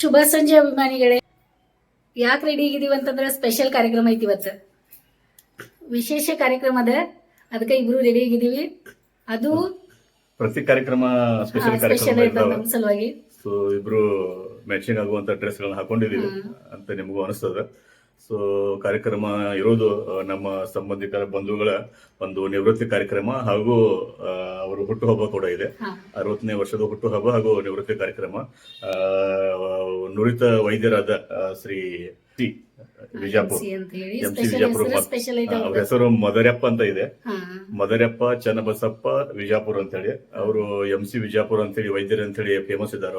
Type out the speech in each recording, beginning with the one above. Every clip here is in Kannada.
ಶುಭ ಸಂಜೆ ಅಭಿಮಾನಿಗಳೇ. ಯಾಕೆ ರೆಡಿ ಆಗಿದೀವಿ ಅಂತಂದ್ರೆ ಸ್ಪೆಷಲ್ ಕಾರ್ಯಕ್ರಮ ಐತಿ ಇವತ್ತು. ವಿಶೇಷ ಕಾರ್ಯಕ್ರಮ ಅದ, ಅದಕ್ಕೆ ಇಬ್ರು ರೆಡಿ ಆಗಿದೀವಿ. ಅದು ಪ್ರತಿ ಕಾರ್ಯಕ್ರಮ ಸ್ಪೆಷಲ್ ನಮ್ಮ ಸಲುವಾಗಿ. ಸೊ ಇಬ್ರು ಮ್ಯಾಚಿಂಗ್ ಆಗುವಂತ ಡ್ರೆಸ್ ಗಳನ್ನ ಹಾಕೊಂಡಿದೀವಿ ಅಂತ ನಿಮಗೂ ಅನಿಸ್ತದ. ಸೊ ಕಾರ್ಯಕ್ರಮ ಇರೋದು ನಮ್ಮ ಸಂಬಂಧಿಕರ ಬಂಧುಗಳ ಒಂದು ನಿವೃತ್ತಿ ಕಾರ್ಯಕ್ರಮ ಹಾಗೂ ಅವರು ಹುಟ್ಟುಹಬ್ಬ ಕೂಡ ಇದೆ. 60ನೇ ವರ್ಷದ ಹುಟ್ಟುಹಬ್ಬ ಹಾಗೂ ನಿವೃತ್ತಿ ಕಾರ್ಯಕ್ರಮ. ನುರಿತ ವೈದ್ಯರಾದ ಶ್ರೀ ವಿಜಾಪುರ ಎಂಸಿ ವಿಜಾಪುರ, ಅವ್ರ ಹೆಸರು ಮದರ್ಯಪ್ಪ ಅಂತ ಇದೆ. ಮದರ್ಯಪ್ಪ ಚನ್ನಬಸಪ್ಪ ವಿಜಾಪುರ ಅಂತ ಹೇಳಿ ಅವರು ಎಂಸಿ ವಿಜಾಪುರ ಅಂತ ಹೇಳಿ ವೈದ್ಯರು ಅಂತ ಹೇಳಿ ಫೇಮಸ್ ಇದ್ದಾರ.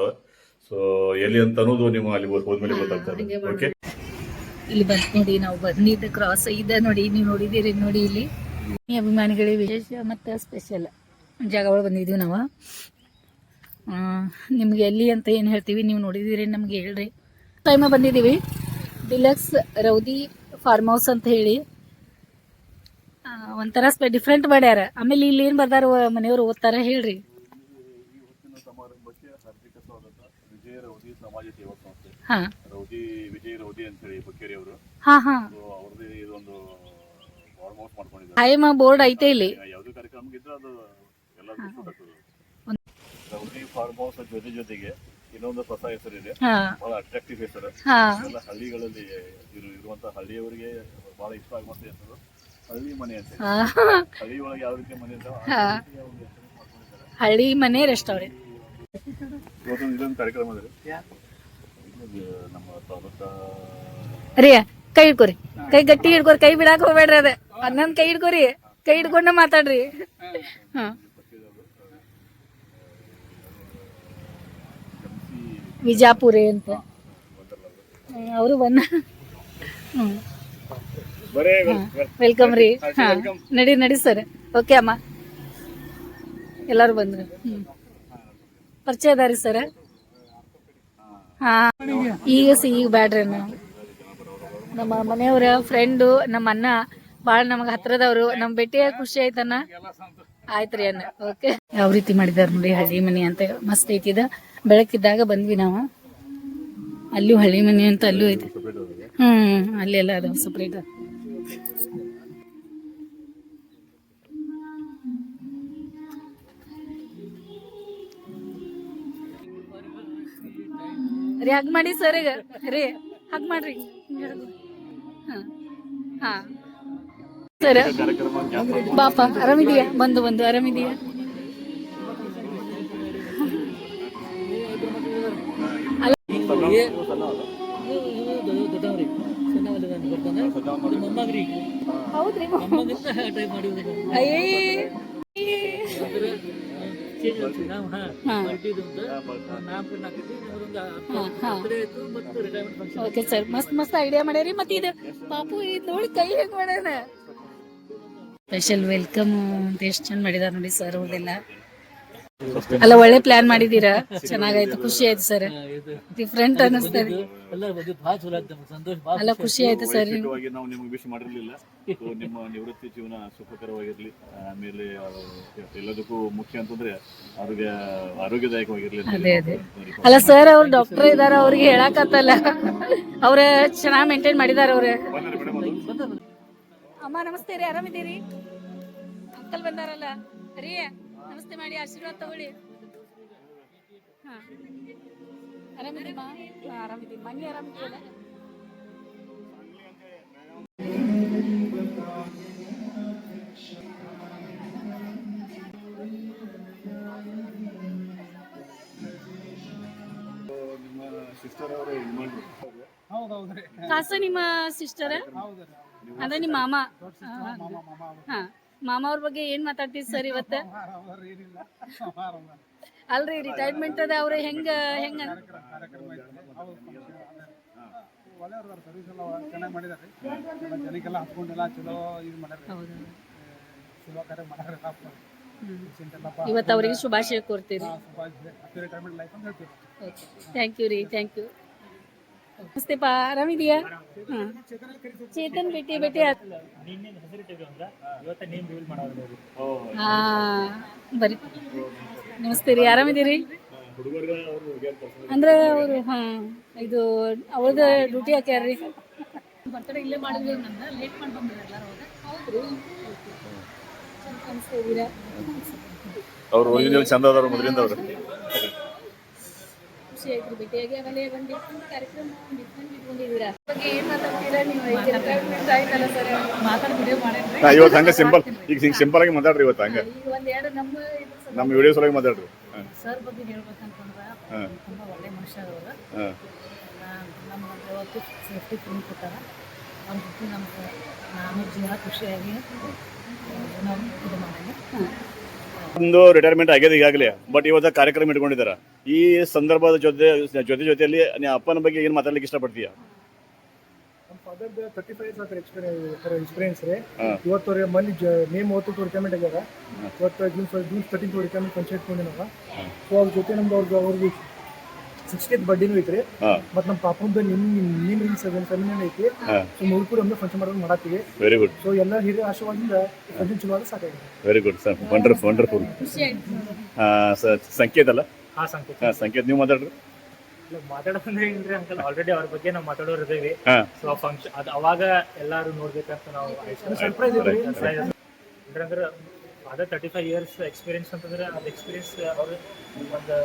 ಸೊ ಎಲ್ಲಿ ಅಂತ ಅನ್ನೋದು ನೀವು ಅಲ್ಲಿ ಹೋದ್ಮೇಲೆ ಗೊತ್ತಾಗ್ತದೆ. ಓಕೆ, ಇಲ್ಲಿ ಬಂದ್ ನೋಡಿ, ನಾವು ಬಂದಿದ್ದ ಕ್ರಾಸ್ ಇದೆ ನೋಡಿ, ನೀವು ನೋಡಿದಿರಿ ನೋಡಿ. ಇಲ್ಲಿ ಅಭಿಮಾನಿಗಳಿಗೆ ವಿಶೇಷ ಮತ್ತು ಸ್ಪೆಷಲ್ ಜಾಗಗಳು ಬಂದಿದ್ದೀವಿ ನಾವು. ನಿಮ್ಗೆ ಎಲ್ಲಿ ಅಂತ ಏನು ಹೇಳ್ತೀವಿ, ನೀವು ನೋಡಿದಿರಿ ನಮ್ಗೆ ಹೇಳ್ರಿ. ಟೈಮ ಬಂದಿದ್ದೀವಿ ಡಿಲಕ್ಸ್ ರೌದಿ ಫಾರ್ಮ್ ಹೌಸ್ ಅಂತ ಹೇಳಿ. ಒಂಥರ ಡಿಫ್ರೆಂಟ್ ಮಾಡ್ಯಾರ. ಆಮೇಲೆ ಇಲ್ಲಿ ಏನು ಬರ್ದಾರ ಮನೆಯವರು ಓದ್ತಾರ ಹೇಳ್ರಿ. ಹಾ ಟೈಮ್ ಬೋರ್ಡ್ ಐತೆ ಇಲ್ಲಿ. ಜೊತೆಗೆ ಇನ್ನೊಂದು ಹೊಸ ಹೆಸರಿದೆ, ಬಹಳ ಅಟ್ರಾಕ್ಟಿವ್ ಹೆಸರು. ಎಲ್ಲ ಹಳ್ಳಿಗಳಲ್ಲಿ ಇರುವಂತಹ ಹಳ್ಳಿಯವರಿಗೆ ಬಹಳ ಇಷ್ಟ ಆಗುವಂತ ಹೆಸರು ಹಳ್ಳಿ ಮನೆ ಅಂತ. ಹಳ್ಳಿ ಒಳಗೆ ಯಾವ ರೀತಿ ಮನೆ ಇರ್ತಾವ ಹಳ್ಳಿ ಮನೆ ರೆಸ್ಟೋರೆಂಟ್. ಇದೊಂದು ಕಾರ್ಯಕ್ರಮ ನಮ್ಮ ತಾಲೂಕಾ. ರೀ ಕೈ ಹಿಡ್ಕೋರಿ, ಕೈ ಗಟ್ಟಿ ಹಿಡ್ಕೋರಿ, ಕೈ ಬಿಡಾಕ ಹೋಗ್ಬೇಡ್ರಿ. ಅದ ನನ್ ಕೈ ಹಿಡ್ಕೋರಿ, ಕೈ ಹಿಡ್ಕೊಂಡ ಮಾತಾಡ್ರಿ. ಹಾ, ವಿಜಾಪುರೆ ಅಂತ ಅವರು ಬಂದ. ವೆಲ್ಕಮ್ ರೀ. ಹಾ, ನಡಿ ಸರ್. ಓಕೆ ಅಮ್ಮ, ಎಲ್ಲಾರು ಬಂದ್ರು. ಪರಿಚಯ ಅದಾರಿ ಸರ್. ಹಾ, ಈಗ ಬ್ಯಾಡ್ರಿ. ನಮ್ಮ ಮನೆಯವರ ಫ್ರೆಂಡು, ನಮ್ಮ ಅಣ್ಣ ಭಾಳ ನಮಗೆ ಹತ್ರದವರು. ನಮ್ ಭೇಟಿಯ ಖುಷಿ ಆಯ್ತಣ್ಣ. ಆಯ್ತ್ರಿ ಅಣ್ಣ. ಓಕೆ, ಯಾವ ರೀತಿ ಮಾಡಿದಾರ ನೋಡಿ ಹಳ್ಳಿ ಮನೆ ಅಂತ, ಮಸ್ತ್ ಐತಿದ. ಬೆಳಕಿದ್ದಾಗ ಬಂದ್ವಿ ನಾವು. ಅಲ್ಲೂ ಹಳ್ಳಿ ಮನೆ ಅಂತ ಅಲ್ಲೂ ಐತಿ. ಅಲ್ಲೆಲ್ಲ ಅದಾವ ಸಪ್ರೇಟ್. ರೀ ಹಗ್ ಮಾಡಿ ಸರ್. ಈಗ ರೀ ಹಗ್ ಮಾಡ್ರಿ. ಹಾ ಸರ್, ಬಾಪ ಆರಾಮಿದೀಯಾ? ಬಂದು ಆರಾಮಿದೀಯಾ? ಹೌದ್ರಿ. ಓಕೆ ಸರ್, ಮಸ್ತ್ ಐಡಿಯಾ ಮಾಡ್ಯಾರಿ. ಮತ್ತೆ ಇದು ಪಾಪು ಇದು ನೋಡಿ ಕೈ ಹೇಗ್ ಮಾಡ್ಯಾನ. ಸ್ಪೆಷಲ್ ವೆಲ್ಕಮ್ ಅಂತ ಎಷ್ಟು ಚಂದ ಮಾಡಿದಾರ ನೋಡಿ ಸರ್. ಅವ್ರದೆಲ್ಲ ಅಲ್ಲ, ಒಳ್ಳೆ ಪ್ಲಾನ್ ಮಾಡಿದೀರಾ. ಚೆನ್ನಾಗಾಯ್ತು, ಖುಷಿ ಆಯ್ತು ಸರ್. ಡಿಫ್ರೆಂಟ್ ಅನಿಸ್ತದೆ. ಅಲ್ಲ, ಖುಷಿ ಆಯ್ತು ಸರ್. ನಾವು ನಿಮಗೆ ವಿಶ್ ಮಾಡಿರ್ಲಿಲ್ಲ. ನಿಮ್ಮ ನಿವೃತ್ತಿ ಜೀವನ ಸುಖಕರವಾಗಿರ್ಲಿ. ಆಮೇಲೆ ಎಲ್ಲದಕ್ಕೂ ಮುಖ್ಯ ಅಂತಂದ್ರೆ ಆರೋಗ್ಯದಾಯಕವಾಗಿರ್ಲಿ. ಅದೇ ಅಲ್ಲ ಸರ್, ಅವ್ರು ಡಾಕ್ಟರ್ ಇದಾರ, ಅವ್ರಿಗೆ ಹೇಳಕತ್ತಲ್ಲ. ಅವ್ರ ಚೆನ್ನಾಗಿ ಮೇಂಟೈನ್ ಮಾಡಿದಾರ ಅವ್ರ. ಅಮ್ಮ ನಮಸ್ತೆ ರೀ, ಆರಾಮಿದ್ದೀರಿ? ಅಂಕಲ್ ಬಂದಾರಲ್ಲ ರೀ, ನಮಸ್ತೆ ಮಾಡಿ ಆಶೀರ್ವಾದ ತಗೊಳ್ಳಿ. ಹಾ, ಆರಾಮಿದ್ದೀಮ್ಮ? ಆರಾಮಿದ್ದೀನಿ. ಮನೆ ಆರಾಮಿದ್ದೀವಲ್ಲ? ಕಾಸ ನಿಮ್ಮ ಸಿಸ್ಟರ್ ಅದ ನಿಮ್ಮ ಮಾಮ? ಹಾ, ಮಾಮ ಅವ್ರ ಬಗ್ಗೆ ಏನ್ ಮಾತಾಡ್ತೀವಿ ಸರ್ ಇವತ್ತ? ಅಲ್ರಿ, ರಿಟೈರ್ಮೆಂಟ್ ಅದ. ಅವ್ರ ಹೆಂಗ ಇವತ್ತು ಅವ್ರಿಗೆ ಶುಭಾಶಯ ಕೋರ್ತೀರಿ. ಥ್ಯಾಂಕ್ ಯು ರೀ, ಥ್ಯಾಂಕ್ ಯು. ನಮಸ್ತೆ ಪಾ, ಆರಾಮಿದೀಯಾ? ಚೇತನ್ ಭೇಟಿ ಹಾ, ಬರ್ರಿ. ನಮಸ್ತೆ ರೀ, ಆರಾಮಿದ್ದೀರಿ? ಅಂದ್ರೆ ಅವರು ಇದು ಅವ್ರದ್ದು ಡ್ಯೂಟಿ ಹಾಕ್ಯಾರ್ರಿ. ಬರ್ತಡೇ ಇಲ್ಲೇ ಮಾಡಿದ್ವಿ, ನಂದು ಲೇಟ್ ಮಾಡಿ ಬಂದಿದ್ರು ಎಲ್ಲರೂ. ಹೌದ್ರಿ, ಚಂದ ಕಾಣಿಸ್ತಿದ್ದೀರಾ. ಅವ್ರು ಒರಿಜಿನಲ್ ಚಂದ ಅದಾರ ಮೊದಲಿಂದ ಅವ್ರು. ಖುಷಿ ಆಯ್ತು ಭೇಟಿಯಾಗಿ. ಆಮೇಲೆ ಒಂದು ಡಿಫ್ರೆಂಟ್ ಕಾರ್ಯಕ್ರಮ ಡಿಫ್ರೆಂಟ್ ಇಟ್ಕೊಂಡಿದ್ದೀರಾ. ಬಗ್ಗೆ ಏನು ಮಾತಾಡ್ತೀರಾ ನೀವು? ಎಂಟರ್ಟೈನ್ಮೆಂಟ್ ಆಯ್ತಲ್ಲ ಸರ್, ಮಾತಾಡಿ ವಿಡಿಯೋ ಮಾಡಿದ್ರಿ. ಇವತ್ತು ಹಂಗೆ ಸಿಂಪಲ್, ಈಗ ಹಿಂಗೆ ಸಿಂಪಲ್ ಆಗಿ ಮಾತಾಡ್ರಿ ಇವತ್ತು. ಹಂಗೆ ಈಗ ಒಂದೆರಡು ನಮ್ಮ ವಿಡಿಯೋಸ್ ಒಳಗೆ ಮಾತಾಡ್ರಿ. ಸರ್ ಬಗ್ಗೆ ಹೇಳ್ಬೇಕಂತಂದ್ರೆ ತುಂಬ ಒಳ್ಳೆ ಮನುಷ್ಯ ಅವರು. ನಮ್ಗೆ ಯಾವತ್ತು ಸೇಫ್ಟಿ ಫುಲ್ ಕೊಟ್ಟಾರ. ಅವ್ರ ಜೊತೆ ನಮ್ಗೆ ನಾನು ಜೀವನ ಖುಷಿಯಾಗಿ ನಾವು ಇದು ಮಾಡೀನಿ. ಒಂದು ರಿಟೈರ್ಮೆಂಟ್ ಆಗಿದೆ ಈಗಾಗಲೇ, ಬಟ್ ಇವತ್ತು ಕಾರ್ಯಕ್ರಮ ಇಟ್ಕೊಂಡಿದ್ದಾರೆ. ಈ ಸಂದರ್ಭದ ಜೊತೆಯಲ್ಲಿ ನೀವು ಅಪ್ಪನ ಬಗ್ಗೆ ಏನು ಮಾತಾಡ್ಲಿಕ್ಕೆ ಇಷ್ಟಪಡ್ತೀಯ? ಫಾದರ್ದು 35 years ಎಕ್ಸ್ಪೀರಿಯನ್ಸ್ ರೀ. ಇವತ್ತು ಮಲ್ಲಿ ಮೇ 30 ರಿಟೈರ್ಮೆಂಟ್ ಆಗ್ಯಾರ. ಇವತ್ತು ಜೂನ್ 13 ರಿಟೈರ್ಮೆಂಟ್ ಫಂಕ್ಷನ್ ಇಟ್ಕೊಂಡಿ ನಾವು. ಸೊ ಅವ್ರ ಜೊತೆ ನಮ್ದು ಅವ್ರಿಗೆ 60th ಬರ್ಡೇನೂ ಐತ್ರಿ. ಮತ್ತು ನಮ್ಮ ಪಾಪಂದು ನಿನ್ನ ಸೆಮಿನಾರ್ ಐತಿ. ಸೊ ಮೂರು ಕೂಡ ಒಮ್ಮೆ ಫಂಕ್ಷನ್ ಮಾಡೋದು ಮಾಡತ್ತೀವಿ. Very good. ಸೊ ಎಲ್ಲ ಹಿರಿಯ ಆಶೀರ್ವಾದದಿಂದ ಫಂಕ್ಷನ್ ಚಲೋ ಆದ್ರೆ ಸಾಕಾಗಿದೆ. Very good sir, wonderful. ಸಂಕೇತ ಅಲ್ಲ? ಸಂಕೇತ್, ನೀವು ಮಾತಾಡ್ರಿ. ಮಾತಾಡೋದಂದ್ರೆ ಏನ್ರಿ ಅಂಕಲ್, ಆಲ್ರೆಡಿ ಅವ್ರ ಬಗ್ಗೆ ನಾವು ಮಾತಾಡೋರು ಇದ್ದೇವೆ. ಸೊ ಫಂಕ್ಷನ್ ಅದು ಅವಾಗ ಎಲ್ಲಾರು ನೋಡ್ಬೇಕಂತ ನಾವು ಸರ್ಪ್ರೈಸ್ ಐತ್ರಿ. ಅಂದ್ರೆ ಅದೇ 35 years ಎಕ್ಸ್ಪೀರಿಯನ್ಸ್ ಅಂತಂದ್ರೆ ಅದು ಎಕ್ಸ್ಪೀರಿಯನ್ಸ್ ಅವ್ರು ಒಂದು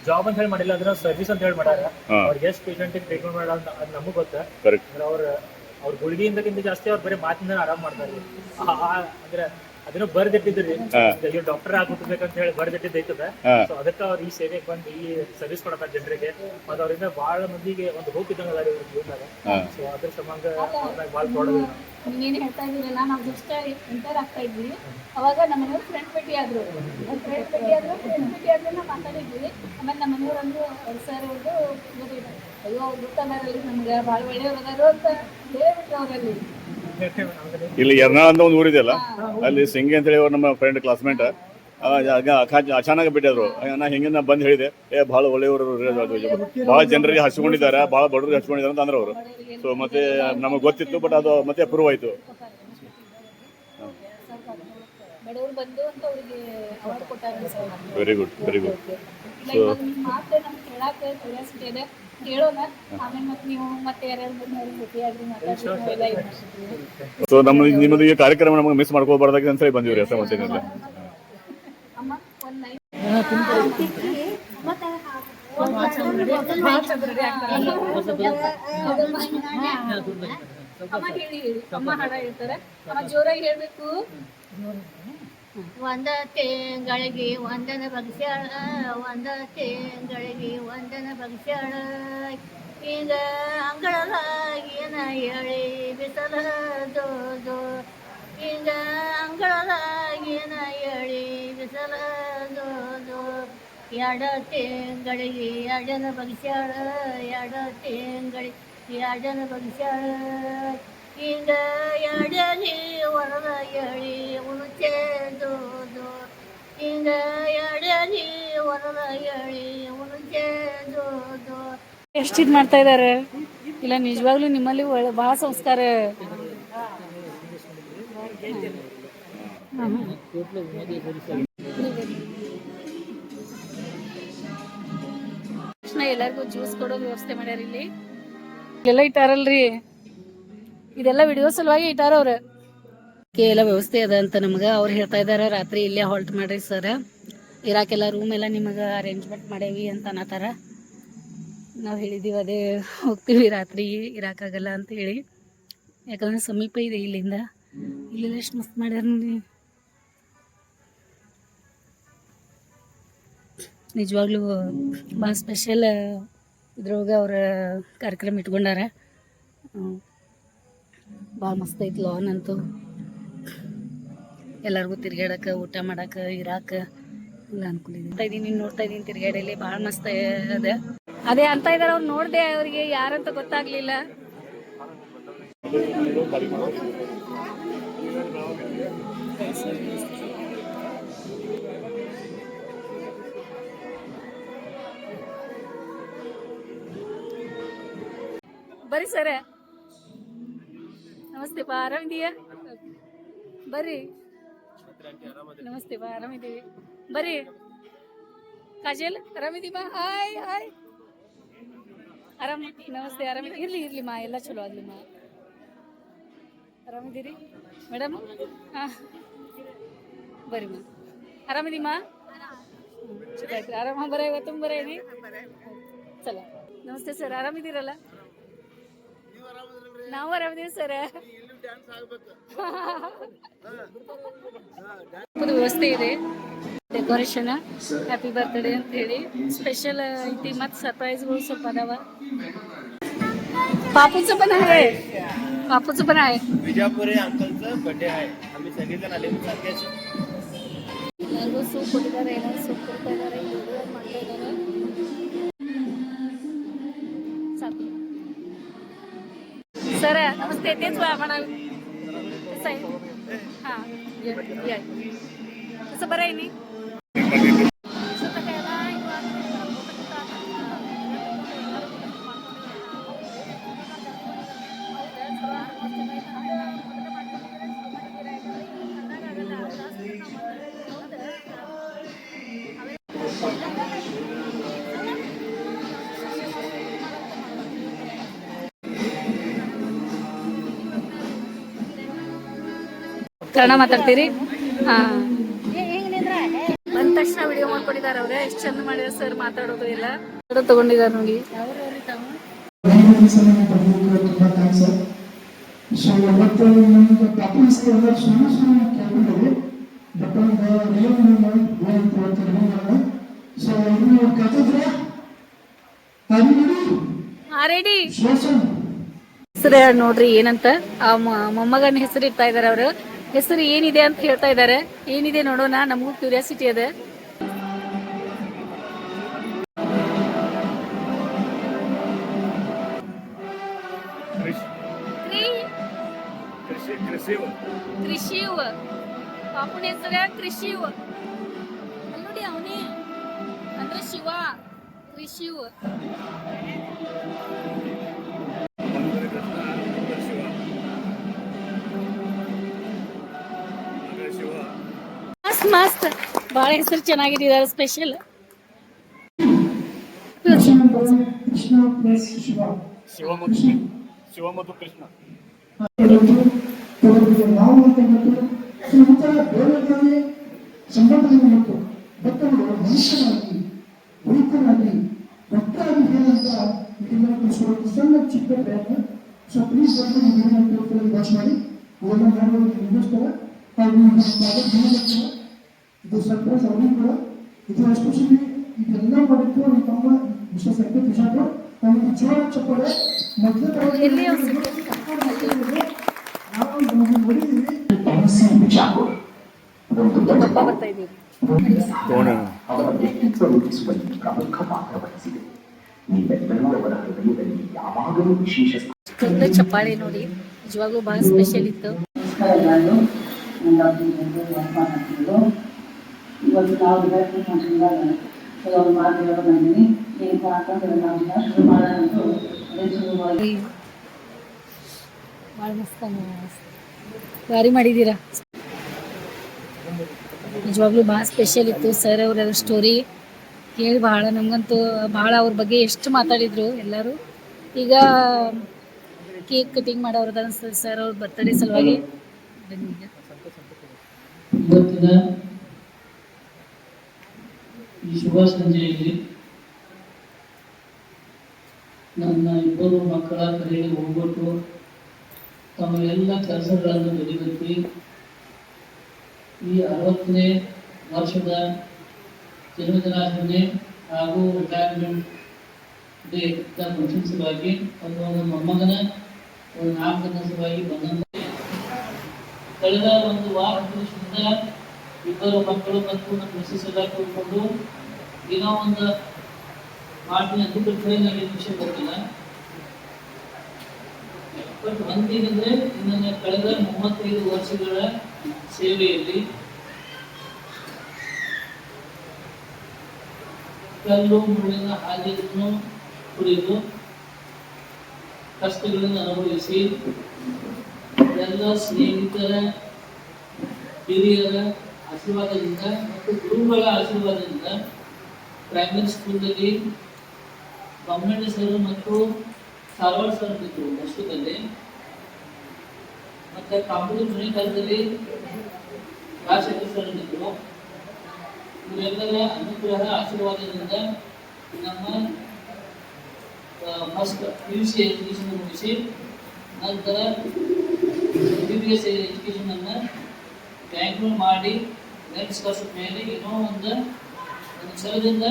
ಜಾಬ್ ಅಂತ ಹೇಳಿ ಮಾಡಿಲ್ಲ, ಅದ್ರ ಸರ್ವಿಸ್ ಅಂತ ಹೇಳಿ ಮಾಡ್ಯಾರ. ಅವ್ರಿಗೆ ಎಷ್ಟು ಪೇಷಂಟಿಗೆ ಟ್ರೀಟ್ಮೆಂಟ್ ಮಾಡೋ ಅಂತ ಅದು ನಮಗ್ ಗೊತ್ತ. ಅಂದ್ರೆ ಅವ್ರ ಗುಳಿಗೆಯಿಂದಕ್ಕಿಂತ ಜಾಸ್ತಿ ಅವ್ರು ಬರೀ ಮಾತಿಂದ ಆರಾಮ್ ಮಾಡ್ತಾರೆ. ಅಂದ್ರೆ ಅದನ್ನ ಬರ್ದಿಟ್ಟಿದ್ರಿ, ಇವ್ರು ಡಾಕ್ಟರ್ ಆಗ್ಬಿಟ್ಟಿರ್ಬೇಕಂತ ಹೇಳಿ ಬರ್ದಿಟ್ಟಿದ್ದೈತದ. ಸೊ ಅದಕ್ಕೆ ಅವ್ರು ಈ ಸೇವೆಗೆ ಬಂದು ಈ ಸರ್ವಿಸ್ ಕೊಡತಾರೆ ಜನರಿಗೆ. ಮತ್ತು ಅವರಿಂದ ಬಹಳ ಮಂದಿಗೆ ಒಂದು ಹೋಪ್ ಇದ್ದಂಗೆ ಅದಾರ ಇವ್ರ ಜೀವನದಾಗ. ಸೊ ಅದ್ರ ಸಂಬಂಧ ಭಾಳ ಪ್ರಾಡಕ್ಟ್. ನೀವೇನು ಹೇಳ್ತಾ ಇದ್ದೀರಲ್ಲ, ನಾವು ಜಸ್ಟ್ ಎಂಟರ್ ಆಗ್ತಾ ಇದ್ವಿ. ಅವಾಗ ನಮ್ಮ ಮನೆಯವ್ರು ಫ್ರೆಂಡ್ ಭೇಟಿ ಆದ್ರು ನಾವು ಮಾತಾಡಿದ್ವಿ. ಆಮೇಲೆ ನಮ್ಮ ಮನೆಯವ್ರಂದ್ರು ಸರ್ ಅವ್ರದ್ದು ಅಯ್ಯೋ ಅವ್ರು ಗೊತ್ತಾಗಾರಲ್ಲಿ ನಮ್ಗೆ ಭಾಳ ಒಳ್ಳೆಯವ್ರು ಅದಾರು ಅಂತ ಹೇಳ್ಬಿಟ್ರು ಅವರಲ್ಲಿ. ಇಲ್ಲಿ ಎರ್ನಾಳ್ ಅಂತ ಒಂದು ಊರಿದೆಯಲ್ಲ, ಅಲ್ಲಿ ಸಿಂಗಿ ಅಂತ ಹೇಳಿ ನಮ್ಮ ಫ್ರೆಂಡ್ ಕ್ಲಾಸ್ಮೇಟ್ ಅಚಾನಕ್ ಬಿಟ್ಟಿದ್ರು. ನಾ ಹಿಂಗೆ ಬಂದು ಹೇಳಿದೆ, ಭಾಳ ಒಳ್ಳೆಯವರು, ಭಾಳ ಜನರಿಗೆ ಹಚ್ಕೊಂಡಿದ್ದಾರೆ, ಭಾಳ ಬಡವರಿಗೆ ಹಚ್ಕೊಂಡಿದ್ದಾರೆ ಅಂತ ಅಂದ್ರೆ ಅವರು. ಸೊ ಮತ್ತೆ ನಮಗೆ ಗೊತ್ತಿತ್ತು, ಬಟ್ ಅದು ಮತ್ತೆ ಅಪ್ರೂವ್ ಆಯ್ತು. ಬಡವರು ಬಂದು ಅಂತ ಅವರಿಗೆ ಅವಾರ್ಡ್ ಕೊಟ್ಟಾರೆ ಸರ್. Very good. ಸೊ ಮಾತು ನಮ್ಗೆ ಕೇಳಕ್ಕೆ ಕ್ಯೂರಿಯಾಸಿಟಿ ಇದೆ, ಕೇಳೋಣ. ಆಮೇಲೆ ಮತ್ತೆ ನೀವು ಮತ್ತೆ ಯಾರ್ಯಾರು ಬಂದು ಭೇಟಿಯಾಗಿ ಮಾತಾಡ್ತೀವಿ. ಸೊ ನಿಮ್ಮದು ಈ ಕಾರ್ಯಕ್ರಮ ನಮಗೆ ಮಿಸ್ ಮಾಡ್ಕೋಬಾರ್ದಾಗಿ ಅಂತ ಹೇಳಿ ಬಂದಿವ್ರಿ ಅಷ್ಟ. ಮತ್ತೆ ಅಮ್ಮ ಒಂದು ಲೈನ್ ಅಮ್ಮ ಹೇಳಿ ಅಮ್ಮ ಹಾಡ ಹೇಳ್ತಾರೆ. ಅಮ್ಮ ಜೋರಾಗಿ ಹೇಳ್ಬೇಕು. ಒಂದ ತಿಂಗಳಿಗೆ ಒಂದನ ಬಗ್ಸ್ಯಾಳ, ಒಂದ ತಿಂಗಳಿಗೆ ಒಂದನ ಬಗ್ಸ್ಯಾಳ. ಈಗ ಅಂಗಳದಾಗಿನ ಎಳಿ ಬಿಸಲ ದೋ. ಈಗ ಅಂಗಳದಾಗಿನ ಎಳಿ ಬಿಸಲ ದೋ. ಎಡ ತಿಂಗಳಿಗೆ ಎರಡನ ಬಗ್ಸ್ಯಾಳ, ಎಡ ತಿಂಗಳಿಗೆ ಎರಡನ ಬಗ್ಸ್ಯಾಳ. ಈಗ ಎಡಲಿ ಹೊರದ ಎಳಿ ಉಣಚೆ ದೋ. ಈಗ ಎಡಲಿ ಹೊರದ ಎಳಿ ಉಣಚೆ ದೋ. ಎಷ್ಟು ಇದು ಮಾಡ್ತಾ ಇದ್ದಾರೆ ಇಲ್ಲ, ನಿಜವಾಗ್ಲೂ ನಿಮ್ಮಲ್ಲಿ ಭಾಳ ಸಂಸ್ಕಾರ. ಎಲ್ಲರಿಗೂ ಜ್ಯೂಸ್ ಕೊಡೋ ವ್ಯವಸ್ಥೆ ಮಾಡ್ಯಾರ ಇಲ್ಲಿ. ಎಲ್ಲ ಇಟ್ಟಾರಲ್ರಿ, ಇದೆಲ್ಲ ವಿಡಿಯೋ ಸಲುವಾಗಿ ಇಟ್ಟಾರ ಅವ್ರ. ಎಲ್ಲ ವ್ಯವಸ್ಥೆ ಅದ ಅಂತ ನಮ್ಗೆ ಅವ್ರು ಹೇಳ್ತಾ ಇದಾರ. ರಾತ್ರಿ ಇಲ್ಲೇ ಹಾಲ್ಟ್ ಮಾಡ್ರಿ ಸರ್, ಇರಾಕೆಲ್ಲ ರೂಮ್ ಎಲ್ಲ ನಿಮಗೆ ಅರೇಂಜ್ಮೆಂಟ್ ಮಾಡೇವಿ ಅಂತ ಅನ್ನತಾರ. ನಾವು ಹೇಳಿದ್ದೀವಿ ಅದೇ ಹೋಗ್ತೀವಿ, ರಾತ್ರಿ ಇರಾಕಾಗಲ್ಲ ಅಂತ ಹೇಳಿ. ಯಾಕಂದ್ರೆ ಸಮೀಪ ಇದೆ ಇಲ್ಲಿಂದ. ಇಲ್ಲೆಲ್ಲ ಎಷ್ಟು ಮಸ್ತ್ ಮಾಡ್ಯಾರ ನೋಡಿ. ನಿಜವಾಗ್ಲೂ ಭಾಳ ಸ್ಪೆಷಲ್ ಇದ್ರೊಳಗೆ ಅವ್ರ ಕಾರ್ಯಕ್ರಮ ಇಟ್ಕೊಂಡಾರ. ಭಾಳ ಮಸ್ತ್ ಐತಿ ಲಾನ್ ಅಂತೂ. ಎಲ್ಲರಿಗೂ ತಿರ್ಗಾಡಕ್ಕೆ, ಊಟ ಮಾಡಕ್ಕೆ, ಇರಾಕೆ ಎಲ್ಲ ಅನುಕೂಲ ಇದೆ. ನೋಡ್ತಾ ಇದ್ದೀನಿ ತಿರ್ಗಾಡಲ್ಲಿ ಭಾಳ ಮಸ್ತ್ ಅದ. ಅದೇ ಅಂತ ಇದಾರೆ ಅವ್ರು. ನೋಡಿದೆ, ಅವ್ರಿಗೆ ಯಾರಂತ ಗೊತ್ತಾಗ್ಲಿಲ್ಲ. ಬರ್ರಿ ಸರ, ನಮಸ್ತೆ ಬಾ, ಆರಾಮಿದೀಯಾ? ಬರ್ರಿ. ನಮಸ್ತೆ ಬಾ, ಆರಾಮಿದ್ದೀವಿ ಬರ್ರಿ. ಕಾಜಲ್ ಆರಾಮಿದೀಮಾ? ಹಾಯ್ ಹಾಯ್, ಆರಾಮ? ನಮಸ್ತೆ, ಆರಾಮ? ಇರ್ಲಿ ಮಾ, ಎಲ್ಲ ಚಲೋ ಆಗ್ಲಿ ಮಾ. ಆರಾಮಿದ್ದೀರಿ ಮೇಡಮ್? ಹಾಂ, ಬರ್ರಿ ಮಾ. ಆರಾಮಿದೀಮಾ? ಚಲೋ ಆಯ್ತು. ಆರಾಮ ಬರ, ಇವತ್ತು ಬರೇನಿ. ಚಲೋ. ನಮಸ್ತೆ ಸರ್, ಆರಾಮಿದ್ದೀರಲ್ಲ? ನಾವು ಆರಾಮಿದೀವಿ ಸರ್. ವ್ಯವಸ್ಥೆ ಇದೆ, ಡೆಕೋರೇಷನ್, ಹ್ಯಾಪಿ ಬರ್ತ್ಡೇ ಅಂತ ಹೇಳಿ ಸ್ಪೆಷಲ್ ಐತಿ, ಮತ್ತು ಸರ್ಪ್ರೈಸ್ಗಳು ಸ್ವಲ್ಪ ಅದಾವ. बापूचं पण आहे, बापूचं पण आहे. विजापुरे अंकलचं बर्थडे आहे. आम्ही सगळेजण आले सारख्याच. ಎಲ್ಲರಿಗೂ ಸೂಪ್ ಕೊಟ್ಟಿದ್ದಾರೆ, ಏನಾದ್ರು ಸೂಪ್ ಕೊಡ್ತಾ ಇದ್ದಾರೆ, ಮಾಡ್ತಾ ಇದ್ದಾರೆ. साथ सर नमस्ते, तेच म्हणाल कसं आहे? हां, या कसं बरं आहे नी? ಕನ್ನಡ ಮಾತಾಡ್ತೀರಿ? ಹಾಂ, ಬಂದ ತಕ್ಷಣ ವಿಡಿಯೋ ಮಾಡ್ಕೊಂಡಿದ್ದಾರೆ ಅವ್ರೆ. ಎಷ್ಟು ಚಂದ ಮಾಡಿದಾರೆ ಸರ್ ಮಾತಾಡೋದು ಎಲ್ಲ ತಗೊಂಡಿದ್ದಾರೆ ನೋಡಿ. ತುಂಬಾ ಥ್ಯಾಂಕ್ಸ್ ಸರ್. ಸೊ ಇವತ್ತು ನಮ್ಗೆ ಟಾಪಿಕ್ಸ್ ಎಲ್ಲ ಸುಮ್ಮನೆ ಕೇಳ್ಕೊಂಡಿದ್ವಿ, ಬಟ್ ಒಂದು ರಿಯಲ್ ಸೊ ಇದು ಕತ್ತಿದ್ರೆ ರೆಡಿ ಹೆಸರು ನೋಡ್ರಿ ಏನಂತ. ಆ ಮೊಮ್ಮಗನ ಹೆಸರು ಇಡ್ತಾ ಇದಾರೆ ಅವರು. ಹೆಸರು ಏನಿದೆ ಅಂತ ಹೇಳ್ತಾ ಇದ್ದಾರೆ. ಏನಿದೆ ನೋಡೋಣ, ನಮಗೂ ಕ್ಯೂರಿಯಾಸಿಟಿ ಇದೆ. ಕೃಷಿವ್ ಪಾಪುನ ಹೆಸರು ಕೃಷಿವ್. ಅಲ್ಲಿ ನೋಡಿ ಅವನೇ ಅಂದ್ರೆ ಶಿವ. ಕೃಷಿವ್ ಮಸ್ತ್ ಮಸ್ತ್, ಬಹಳ ಹೆಸರು ಚೆನ್ನಾಗಿದ್ದಾರೆ. ಸ್ಪೆಷಲ್ ಕೃಷ್ಣ ಪ್ಲಸ್ ಶಿವ, ಶಿವ ಮತ್ತು ಕೃಷ್ಣ. ನಾವು ಅಂತ ಬೇರೆ ಬೇರೆ ಸಂಬಂಧಗಳು ಮತ್ತು ಭಕ್ತರು ಮನುಷ್ಯರಾಗಿ ರೈತರಾಗಿ ಭಕ್ತರಾಗಿ ಹೇಳಂತ ಇದೆಲ್ಲ ಸಣ್ಣ ಚಿಕ್ಕ ಪ್ರಯತ್ನ. ಸೊ ಪ್ಲೀಸ್ ಬಂದು ವಾಚ್ ಮಾಡಿ, ಇವೆಲ್ಲ ಮಾಡೋದು ನಿಮಗೋಸ್ಕರ. ಇದು ಸರ್ಪ್ರೈಸ್ ಅವ್ರಿಗೆ ಕೂಡ. ಇದು ಎಸ್ಪೆಷಲಿ ಇದೆಲ್ಲ ಮಾಡಿದ್ದು ನಮ್ಮ ತಮ್ಮ ಮಿಸ್ಟರ್ ಸಂಕೇತ್ ವಿಜಾಪುರ್. ನಮಗೆ ಜೋರ ಚಪ್ಪಾಳೆ ಮೊದಲೇ ಬರ್ತಾ ಇದೀವಿ. ಅವರ ವ್ಯಕ್ತಿತ್ವ ರೂಪಿಸುವಲ್ಲಿ ಪ್ರಮುಖ ಪಾತ್ರ ವಹಿಸಿದೆ. ನೀವೆಲ್ಲರವರ ಹೃದಯದಲ್ಲಿ ಯಾವಾಗಲೂ ವಿಶೇಷ ಚಪ್ಪಾಳೆ ನೋಡಿ, ನಿಜವಾಗ್ಲೂ ಬಹಳ ಸ್ಪೆಷಲ್ ಇತ್ತು. ಇವತ್ತು ನಾವು ಡಿಪಾರ್ಟ್ಮೆಂಟ್ ಮಾಡಿದಾಗ ಕೆಲವೊಂದು ಮಾತುಗಳು ಬಂದಿನಿ. ಏನಪ್ಪ ಅಂತಂದ್ರೆ ನಾವು ಶುರು ಮಾಡೋದಂತೂ ಅದೇ ಶುರುವಾಗಿ ಭಾಳ ಮಸ್ತ್ ಭಾರಿ ಮಾಡಿದ್ದೀರಾ. ನಿಜವಾಗ್ಲೂ ಭಾಳ ಸ್ಪೆಷಲ್ ಇತ್ತು. ಸರ್ ಅವರ ಸ್ಟೋರಿ ಕೇಳಿ ಭಾಳ ನಮಗಂತೂ ಭಾಳ ಅವ್ರ ಬಗ್ಗೆ ಎಷ್ಟು ಮಾತಾಡಿದ್ರು ಎಲ್ಲರೂ. ಈಗ ಕೇಕ್ ಕಟಿಂಗ್ ಮಾಡೋರ್ದ ಅನ್ಸ್ತದೆ ಸರ್ ಅವ್ರ ಬರ್ತ್ಡೇ ಸಲುವಾಗಿ. ಇವತ್ತಿನ ಈ ಶುಭ ಸಂಜೆಯಲ್ಲಿ ನನ್ನ ಇಬ್ಬರು ಮಕ್ಕಳ ಕಡೆಗೆ ಹೋಗ್ಬಿಟ್ಟು ತಮ್ಮ ಎಲ್ಲ ಕೆಲಸಗಳನ್ನು ಬದಿಗೊತ್ತಿ ಈ 60ನೇ ವರ್ಷದ ಜನ್ಮದಿನಾಚರಣೆ ಹಾಗೂ ರಿಟೈರ್ಮೆಂಟ್ ಡೇ ಫಂಕ್ಷನ್ ಸಲುವಾಗಿ ಒಂದು ಮೊಮ್ಮಗನ ಒಂದು ನಾಮಕರಣ ಸಲುವಾಗಿ ಬಂದ ಕಳೆದ ಒಂದು ವಾರದಿಂದ ಇಬ್ಬರು ಮಕ್ಕಳು ಮತ್ತು ನಮ್ಮ ಮಿಸಸ್ ಎಲ್ಲ ಕೂತ್ಕೊಂಡು ಏನೋ ಒಂದು ಮಾಡ್ತೀನಿ ಅಂತ ನನಗೆ ವಿಷಯ ಗೊತ್ತಿಲ್ಲ. ಬಟ್ ಒಂದೇನೆಂದ್ರೆ ನನ್ನ ಕಳೆದ 35 ವರ್ಷಗಳ ಸೇವೆಯಲ್ಲಿ ಕಲ್ಲು ಮುಳ್ಳಿನ ಹಾದಿಯನ್ನು ಕುಡಿದು ಕಷ್ಟಗಳನ್ನು ಅನುಭವಿಸಿ ಎಲ್ಲ ಸ್ನೇಹಿತರ ಹಿರಿಯರ ಆಶೀರ್ವಾದದಿಂದ ಮತ್ತು ಗುರುಗಳ ಆಶೀರ್ವಾದದಿಂದ ಪ್ರೈಮರಿ ಸ್ಕೂಲ್ನಲ್ಲಿ ಗವರ್ಮೆಂಟ್ ಸರ್ ಮತ್ತು ಸಾರವಾಡ ಸರ್ ಇದ್ದರು ವರ್ಷದಲ್ಲಿ. ಮತ್ತೆ ಕಾಂಪಿಟೇಟಿವ್ ಜೂನಿಯರ್ ಕಾಲೇಜಲ್ಲಿ ರಾಜಶೇಖರ್ ಸರ್ ಇದ್ದರು. ಇವರೆಲ್ಲರ ಅನುಗ್ರಹ ಆಶೀರ್ವಾದದಿಂದ ನಮ್ಮ ಫಸ್ಟ್ PUC ಎಜುಕೇಶನ್ ಮುಗಿಸಿ ನಂತರ MBBS ಎಜುಕೇಶನ್ ಅನ್ನು ಬ್ಯಾಂಗ್ಳೂರ್ ಮಾಡಿ ನೆಕ್ಸ್ಟ್ ವರ್ಷ ಮೇಲೆ ಏನೋ ಒಂದು ಛಲದಿಂದ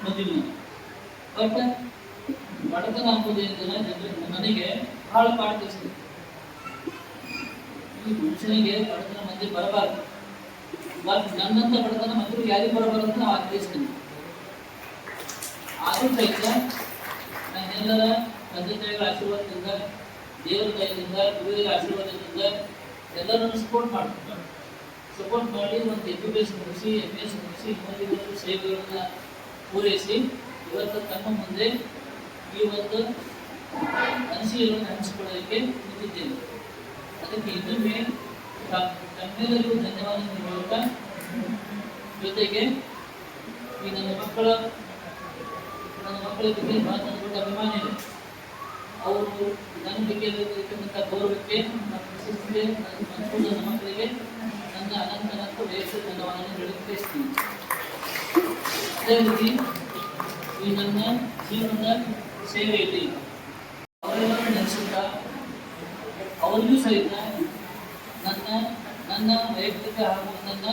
ಬಂದಿಲ್ಲ. ಬಟ್ ಬಡತನ ಅಂಬುದೇನಿಲ್ಲ ನನಗೆ ಬಹಳ ಪಾಠ ಕಲಿಸಿದೆ. ಈ ಮನುಷ್ಯನಿಗೆ ಬಡತನ ಮಂದಿ ಬರಬಾರ್ದು, ಬಟ್ ನನ್ನಂತ ಬಡತನ ಮಂದಿಗೆ ಯಾರಿಗೆ ಬರಬಾರ್ದು ಅಂತ ನಾವು ಆಗ್ರಹಿಸ್ತೀನಿ. ಆದರೂ ಸಹಿತ ನನ್ನೆಲ್ಲರ ತಂದೆ ತಾಯಿಗಳ ಆಶೀರ್ವಾದದಿಂದ, ದೇವರ ದಯದಿಂದ, ಗುರುವಿನ ಆಶೀರ್ವಾದದಿಂದ ಎಲ್ಲರನ್ನು ಸಪೋರ್ಟ್ ಮಾಡಿ ಒಂದು MBBS ಮುಗಿಸಿ MS ಮುಗಿಸಿ ಇನ್ನೊಂದು ಸೇವೆಗಳನ್ನ ಪೂರೈಸಿ ಇವತ್ತು ತಮ್ಮ ಮುಂದೆ ಈ ಒಂದು ಅನಿಸಿಕೆಗಳನ್ನು ಹಂಚಿಕೊಳ್ಳೋದಕ್ಕೆ ನಿಂತಿದ್ದೇನೆ. ಅದಕ್ಕೆ ಇನ್ನೊಮ್ಮೆ ತಮ್ಮೆಲ್ಲರಿಗೂ ಧನ್ಯವಾದ ಹೇಳುತ್ತಾ, ಜೊತೆಗೆ ಈ ನನ್ನ ಮಕ್ಕಳ ಬಗ್ಗೆ ಬಹಳ ದೊಡ್ಡ ಅಭಿಮಾನ ಇದೆ. ಅವರು ನನ್ನ ಬಗ್ಗೆ ಇರತಕ್ಕಂಥ ಗೌರವಕ್ಕೆ ಮತ್ತು ಶಿಸ್ತಿಗೆ ನನ್ನ ಮಕ್ಕಳಿಗೆ ನನ್ನ ಅನಂತ ವಯಸ್ಸಿನ ಧನ್ಯವಾದವನ್ನು ಹೇಳಕ್ಕೆ ಬಯಸ್ತೀನಿ. ಅದೇ ರೀತಿ ಈ ನನ್ನ ಜೀವನದ ಸೇವೆಯಲ್ಲಿ ಅವರೆಲ್ಲರೂ ನೆನೆಸುತ್ತಾ ಅವರಿಗೂ ಸಹಿತ ನನ್ನ ವೈಯಕ್ತಿಕ ಹಾಗೂ ನನ್ನ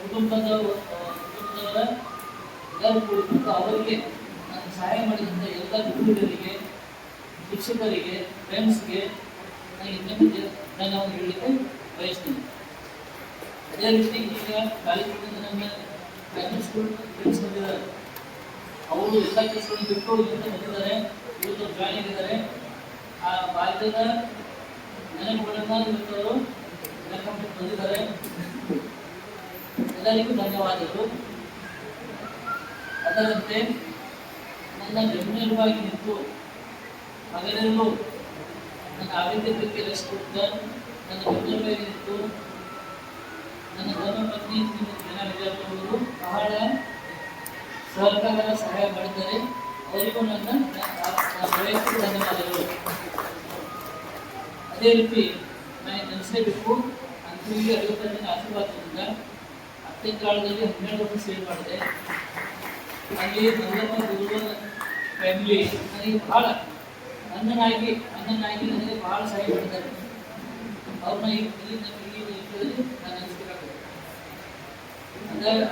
ಕುಟುಂಬದವರ ಎಲ್ಲರೂ ಕುರಿತು ಅವರಿಗೆ ನಾನು ಸಹಾಯ ಮಾಡಿದಂಥ ಎಲ್ಲ ಗುರುಗಳಿಗೆ, ಶಿಕ್ಷಕರಿಗೆ, ಫ್ರೆಂಡ್ಸ್ಗೆ ನಾನು ಇನ್ನೊಂದು ಧನ್ಯವಾದ ಹೇಳಲಿಕ್ಕೆ ಬಯಸ್ತೀನಿ. ಅದೇ ರೀತಿ ಈಗ ಕಾಲೇಜಿನಿಂದ ನನ್ನ ಪ್ರೈಮರಿ ಸ್ಕೂಲ್ ಫ್ರೆಂಡ್ಸ್ ಬಂದಿದ್ದಾರೆ. ಅವರು ಎಲ್ಲ ಕೆಲಸಗಳನ್ನು ಬಿಟ್ಟು ಇವತ್ತು ಬಂದಿದ್ದಾರೆ, ಇವತ್ತು ಜಾಯ್ನ್ ಆಗಿದ್ದಾರೆ. ಆ ಬಾಲ್ಯದ ನೆನಪುಗಳನ್ನು ಇವತ್ತು ಅವರು ನೆನಪು ಬಂದಿದ್ದಾರೆ. ಎಲ್ಲರಿಗೂ ಧನ್ಯವಾದಗಳು. ಅದರಂತೆ ನನ್ನ ಬೆನ್ನೆಲುಬಾಗಿ ನಿಂತು ಹಗಲಿರುಳು ನನ್ನ ಆರೋಗ್ಯ ಬಗ್ಗೆ ಲಕ್ಷ್ಯ ಕೊಡ್ತಾ ನನ್ನ ಬೆನ್ನೆಲುಬಾಗಿ ನಿಂತು ನನ್ನ ಧರ್ಮಪತ್ನಿ ವಿಜಯಪುರವರು ಬಹಳ ಸಹಕಾರ ಸಹಾಯ ಮಾಡಿದ್ದಾರೆ. ಅವರಿಗೂ ನನ್ನ ವೈಯಕ್ತಿಕ ಧನ್ಯವಾದಗಳು. ಅದೇ ರೀತಿ ನಾನು ನೆನೆಸಲೇಬೇಕು, ಅಂತರಿಗೆ 50 ಆಶೀರ್ವಾದದಿಂದ ಅತ್ತೆ ಕಾಲದಲ್ಲಿ 12 ವರ್ಷ ಸೇವೆ ಮಾಡಿದೆ. ಅಲ್ಲಿ ನನ್ನ ಗುರುಗಳ ಫ್ಯಾಮಿಲಿ ನನಗೆ ಬಹಳ ಅಣ್ಣನಾಗಿ ನನಗೆ ಬಹಳ ಸಹಾಯ ಮಾಡಿದ್ದಾರೆ. ಅವ್ರನ್ನ ನಾನು ನೆನೆಸಬೇಕಾಗ್ತದೆ.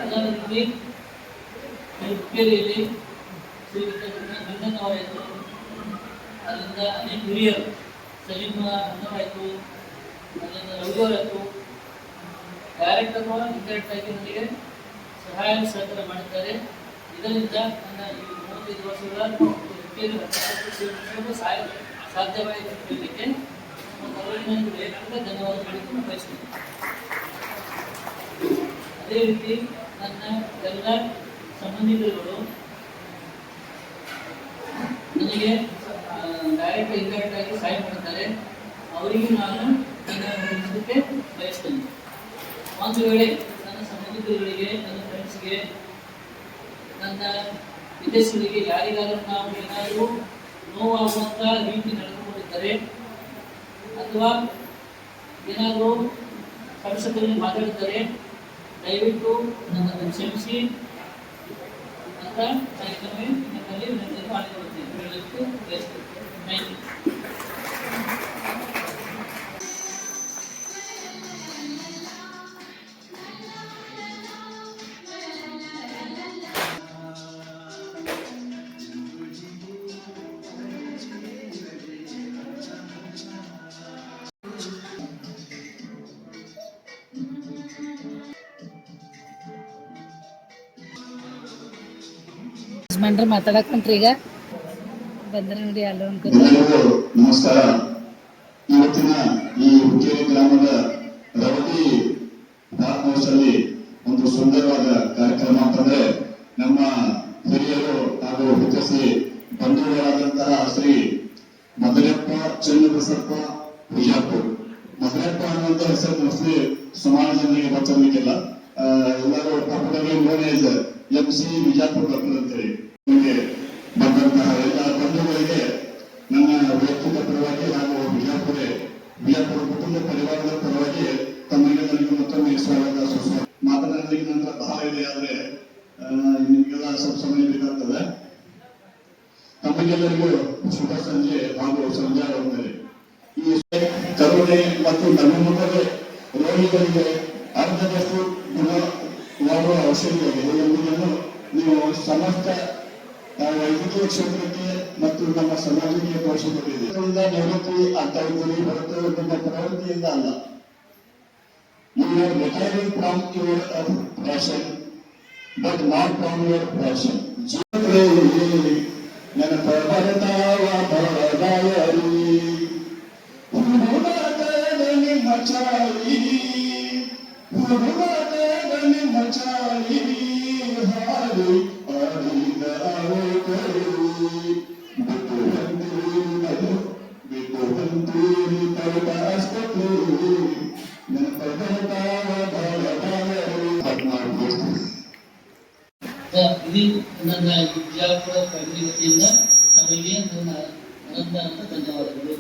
ಅದರ ರೀತಿ ಹುಕ್ಕೇರಿಯಲ್ಲಿ ಶ್ರೀಯುತ ಗಂಗಣ್ಣವರಾಯಿತು, ಅಲ್ಲಿಂದ ಅನೇಕ ಹಿರಿಯರು ಸಲೀಂ ಅಣ್ಣವರಾಯಿತು, ಅಲ್ಲಿಂದ ರವಿಯವರಾಯಿತು, ಡೈರೆಕ್ಟ್ ಅಥವಾ ಇಂಡೈರೆಕ್ಟ್ ಆಗಿ ನನಗೆ ಸಹಾಯ ಸಹಕಾರ ಮಾಡಿದ್ದಾರೆ. ಇದರಿಂದ ನನ್ನ ಈ 35 ವರ್ಷಗಳ ಹುಕ್ಕೇರಿ ಸಾಧ್ಯವಾಯಿತು ಹೇಳಲಿಕ್ಕೆ ಅವರಿಗೆ ನನಗೆ ವೈಯಕ್ತಿಕ ಧನ್ಯವಾದ ಹೇಳಲಿಕ್ಕೆ ಬಯಸ್ತೀನಿ. ಅದೇ ರೀತಿ ನನ್ನ ಎಲ್ಲ ಸಂಬಂಧಿಕರುಗಳು ನನಗೆ ಡೈರೆಕ್ಟ್ ಇಂಡೈರೆಕ್ಟ್ ಆಗಿ ಸಹಾಯ ಮಾಡ್ತಾರೆ. ಅವರಿಗೆ ನಾನು ಧನ್ಯವಾದಕ್ಕೆ ಬಯಸ್ತೇನೆ. ಒಂದು ವೇಳೆ ನನ್ನ ಸಂಬಂಧಿಕರುಗಳಿಗೆ, ನನ್ನ ಫ್ರೆಂಡ್ಸ್ಗೆ, ನನ್ನ ವಿದೇಶಿಗಳಿಗೆ ಯಾರಿಗಾದರೂ ನಾವು ಏನಾದರೂ ನೋವಾಗುವಂಥ ರೀತಿ ನಡೆದುಕೊಂಡಿದ್ದರೆ ಅಥವಾ ಏನಾದರೂ ಸಂಸದರಲ್ಲಿ ಮಾತಾಡಿದರೆ ದಯವಿಟ್ಟು ನನ್ನನ್ನು ಕ್ಷಮಿಸಿ ಅಂತ ನಾನು ಇನ್ನೊಮ್ಮೆ ನಿಮ್ಮಲ್ಲಿ ವಿನಂತಿಯನ್ನು ಮಾಡಿಕೊಳ್ಳುತ್ತೇನೆ ಹೇಳಲಿಕ್ಕೆ ಬಯಸ್ತೇನೆ. Thank you. ಯಜಮಾನ್ರು ಮಾತಾಡಕ್ ಹೊಂಟ್ರಿ ಈಗ ಬಂದ್ರೆ ನೋಡಿ ಅಲ್ಲ ಎಲ್ಲರಿಗೂ ನಮಸ್ಕಾರ. ಇವತ್ತಿನ ಈ ಹುಕ್ಕೇರಿ ಗ್ರಾಮದ ರವತಿ ಫಾರ್ಮ್ ಹೌಸ್ ಅಲ್ಲಿ ಒಂದು ಸುಂದರವಾದ ಕಾರ್ಯಕ್ರಮ ಅಂತಂದ್ರೆ ನಮ್ಮ ಹಿರಿಯರು ಹಾಗೂ ಹಿತಶ್ರೀ ಬಂಧುಗಳಾದಂತಹ ಶ್ರೀ ಮದರಪ್ಪ ಚನ್ನಬಸಪ್ಪ ವಿಜಾಪುರ. ಮದರಪ್ಪ ಅನ್ನುವಂತ ಹೆಸರು ಮೋಸ್ಟ್ಲಿ ಸುಮಾರು ಜನರಿಗೆ ಗೊತ್ತಿರ್ಲಿಕ್ಕಿಲ್ಲ. ಎಲ್ಲರೂ popularly known as MC Vijapura doctor ಅಂತೇಳಿ ನಿಮಗೆ ಬಂದಂತಹ ಎಲ್ಲ ಬಂಧುಗಳಿಗೆ ನನ್ನ ವೈಯಕ್ತಿಕ ಪರವಾಗಿ ಹಾಗೂ ವಿಜಾಪುರ ಕುಟುಂಬ ಪರಿವಾರದ ಪರವಾಗಿ ತಮಗೆ ನನಗೆ ಮತ್ತೊಮ್ಮೆ ಸ್ವಾಗತ ಸುಸ್ವಾಗತ. ಮಾತನಾಡಲಿಕ್ಕೆ ನಂತರ ಬಹಳ ಇದೆ, ಆದ್ರೆ ನಿಮಗೆಲ್ಲ ಸ್ವಲ್ಪ ಸಮಯ ಬೇಕಾಗ್ತದೆ. ತಮಗೆಲ್ಲರಿಗೂ ಶುಭ ಸಂಜೆ ಹಾಗೂ ಸಂಜೆ ಹೋಗ್ತಾರೆ. ಈ ಕರುಣೆ ಮತ್ತು ನಗುಮುಖದ ರೋಗಿಗಳಿಗೆ ಅರ್ಧದಷ್ಟು ಗುಣವಾಗುವ ಔಷಧಿಯಾಗಿದೆ ಎಂಬುದನ್ನು ನೀವು ಸಮಸ್ತ ವೈದ್ಯಕೀಯ ಕ್ಷೇತ್ರಕ್ಕೆ ಮತ್ತು ನಮ್ಮ ಸಮಾಜಕ್ಕೆ ತೋರಿಸಿಕೊಟ್ಟಿದೆ. ನಿವೃತ್ತಿ ಆಗ್ತಾ ಇದ್ದೀರಿ ಹೊರತು ನಿಮ್ಮ ಪ್ರವೃತ್ತಿಯಿಂದ ಅಲ್ಲ. You are retiring from your profession, but not from your passion. ನನ್ನ ಪರದಾವ ಪರದಾಯರಿ ನಿಮ್ಮ ಚಾಳಿ ನಿಮ್ಮ ಚಾಳಿ ಹಾಡಿ ಆಡಿದ ಬಿಟ್ಟು ಬಂತೀರಿ ತೋಟ ಆಸ್ಪತ್ರೆ ನನ್ನ ಪರದಾವ ಇದು ನನ್ನ ವಿಜಯಪುರ ಫ್ಯಾಮಿಲಿ ವತಿಯಿಂದ ತಮಗೆ ನನ್ನ ಅನಂತ ಧನ್ಯವಾದಗಳು.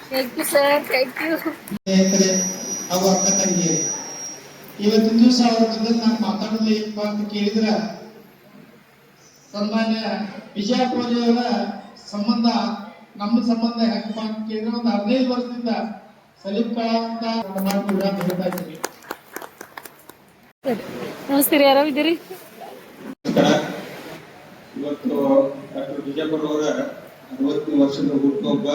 Thank you sir, thank you. ಸ್ನೇಹಿತರೆ ಹಾಗೂ ಅಕ್ಕ ತಂಗಿಯರೇ, ಇವತ್ತಿನ ದಿವಸ ಅವ್ರ ಜೊತೆ ನಾನು ಮಾತಾಡೋದು ಏನಪ್ಪಾ ಅಂತ ಕೇಳಿದ್ರೆ, ಸನ್ಮಾನ್ಯ ವಿಜಯಪುರಿಯವರ ಸಂಬಂಧ ನಮ್ಮ ಸಂಬಂಧ ಹೆಂಗಪ್ಪ ಅಂತ ಕೇಳಿದ್ರೆ, ಒಂದು 15 ವರ್ಷದಿಂದ ಸಲೀಂ ಅಂತ ಮಾಡ್ತೀವಿ ಅಂತ ಹೇಳ್ತಾ ಇದ್ದೀವಿ. ನಮಸ್ತೆ ರೀ, ಆರಾಮಿದ್ದೀರಿ? ಇವತ್ತು ಡಾಕ್ಟರ್ ವಿಜಯಪುರ ಅವರ 60ನೇ ವರ್ಷದ ಹುಟ್ಟುಹಬ್ಬ,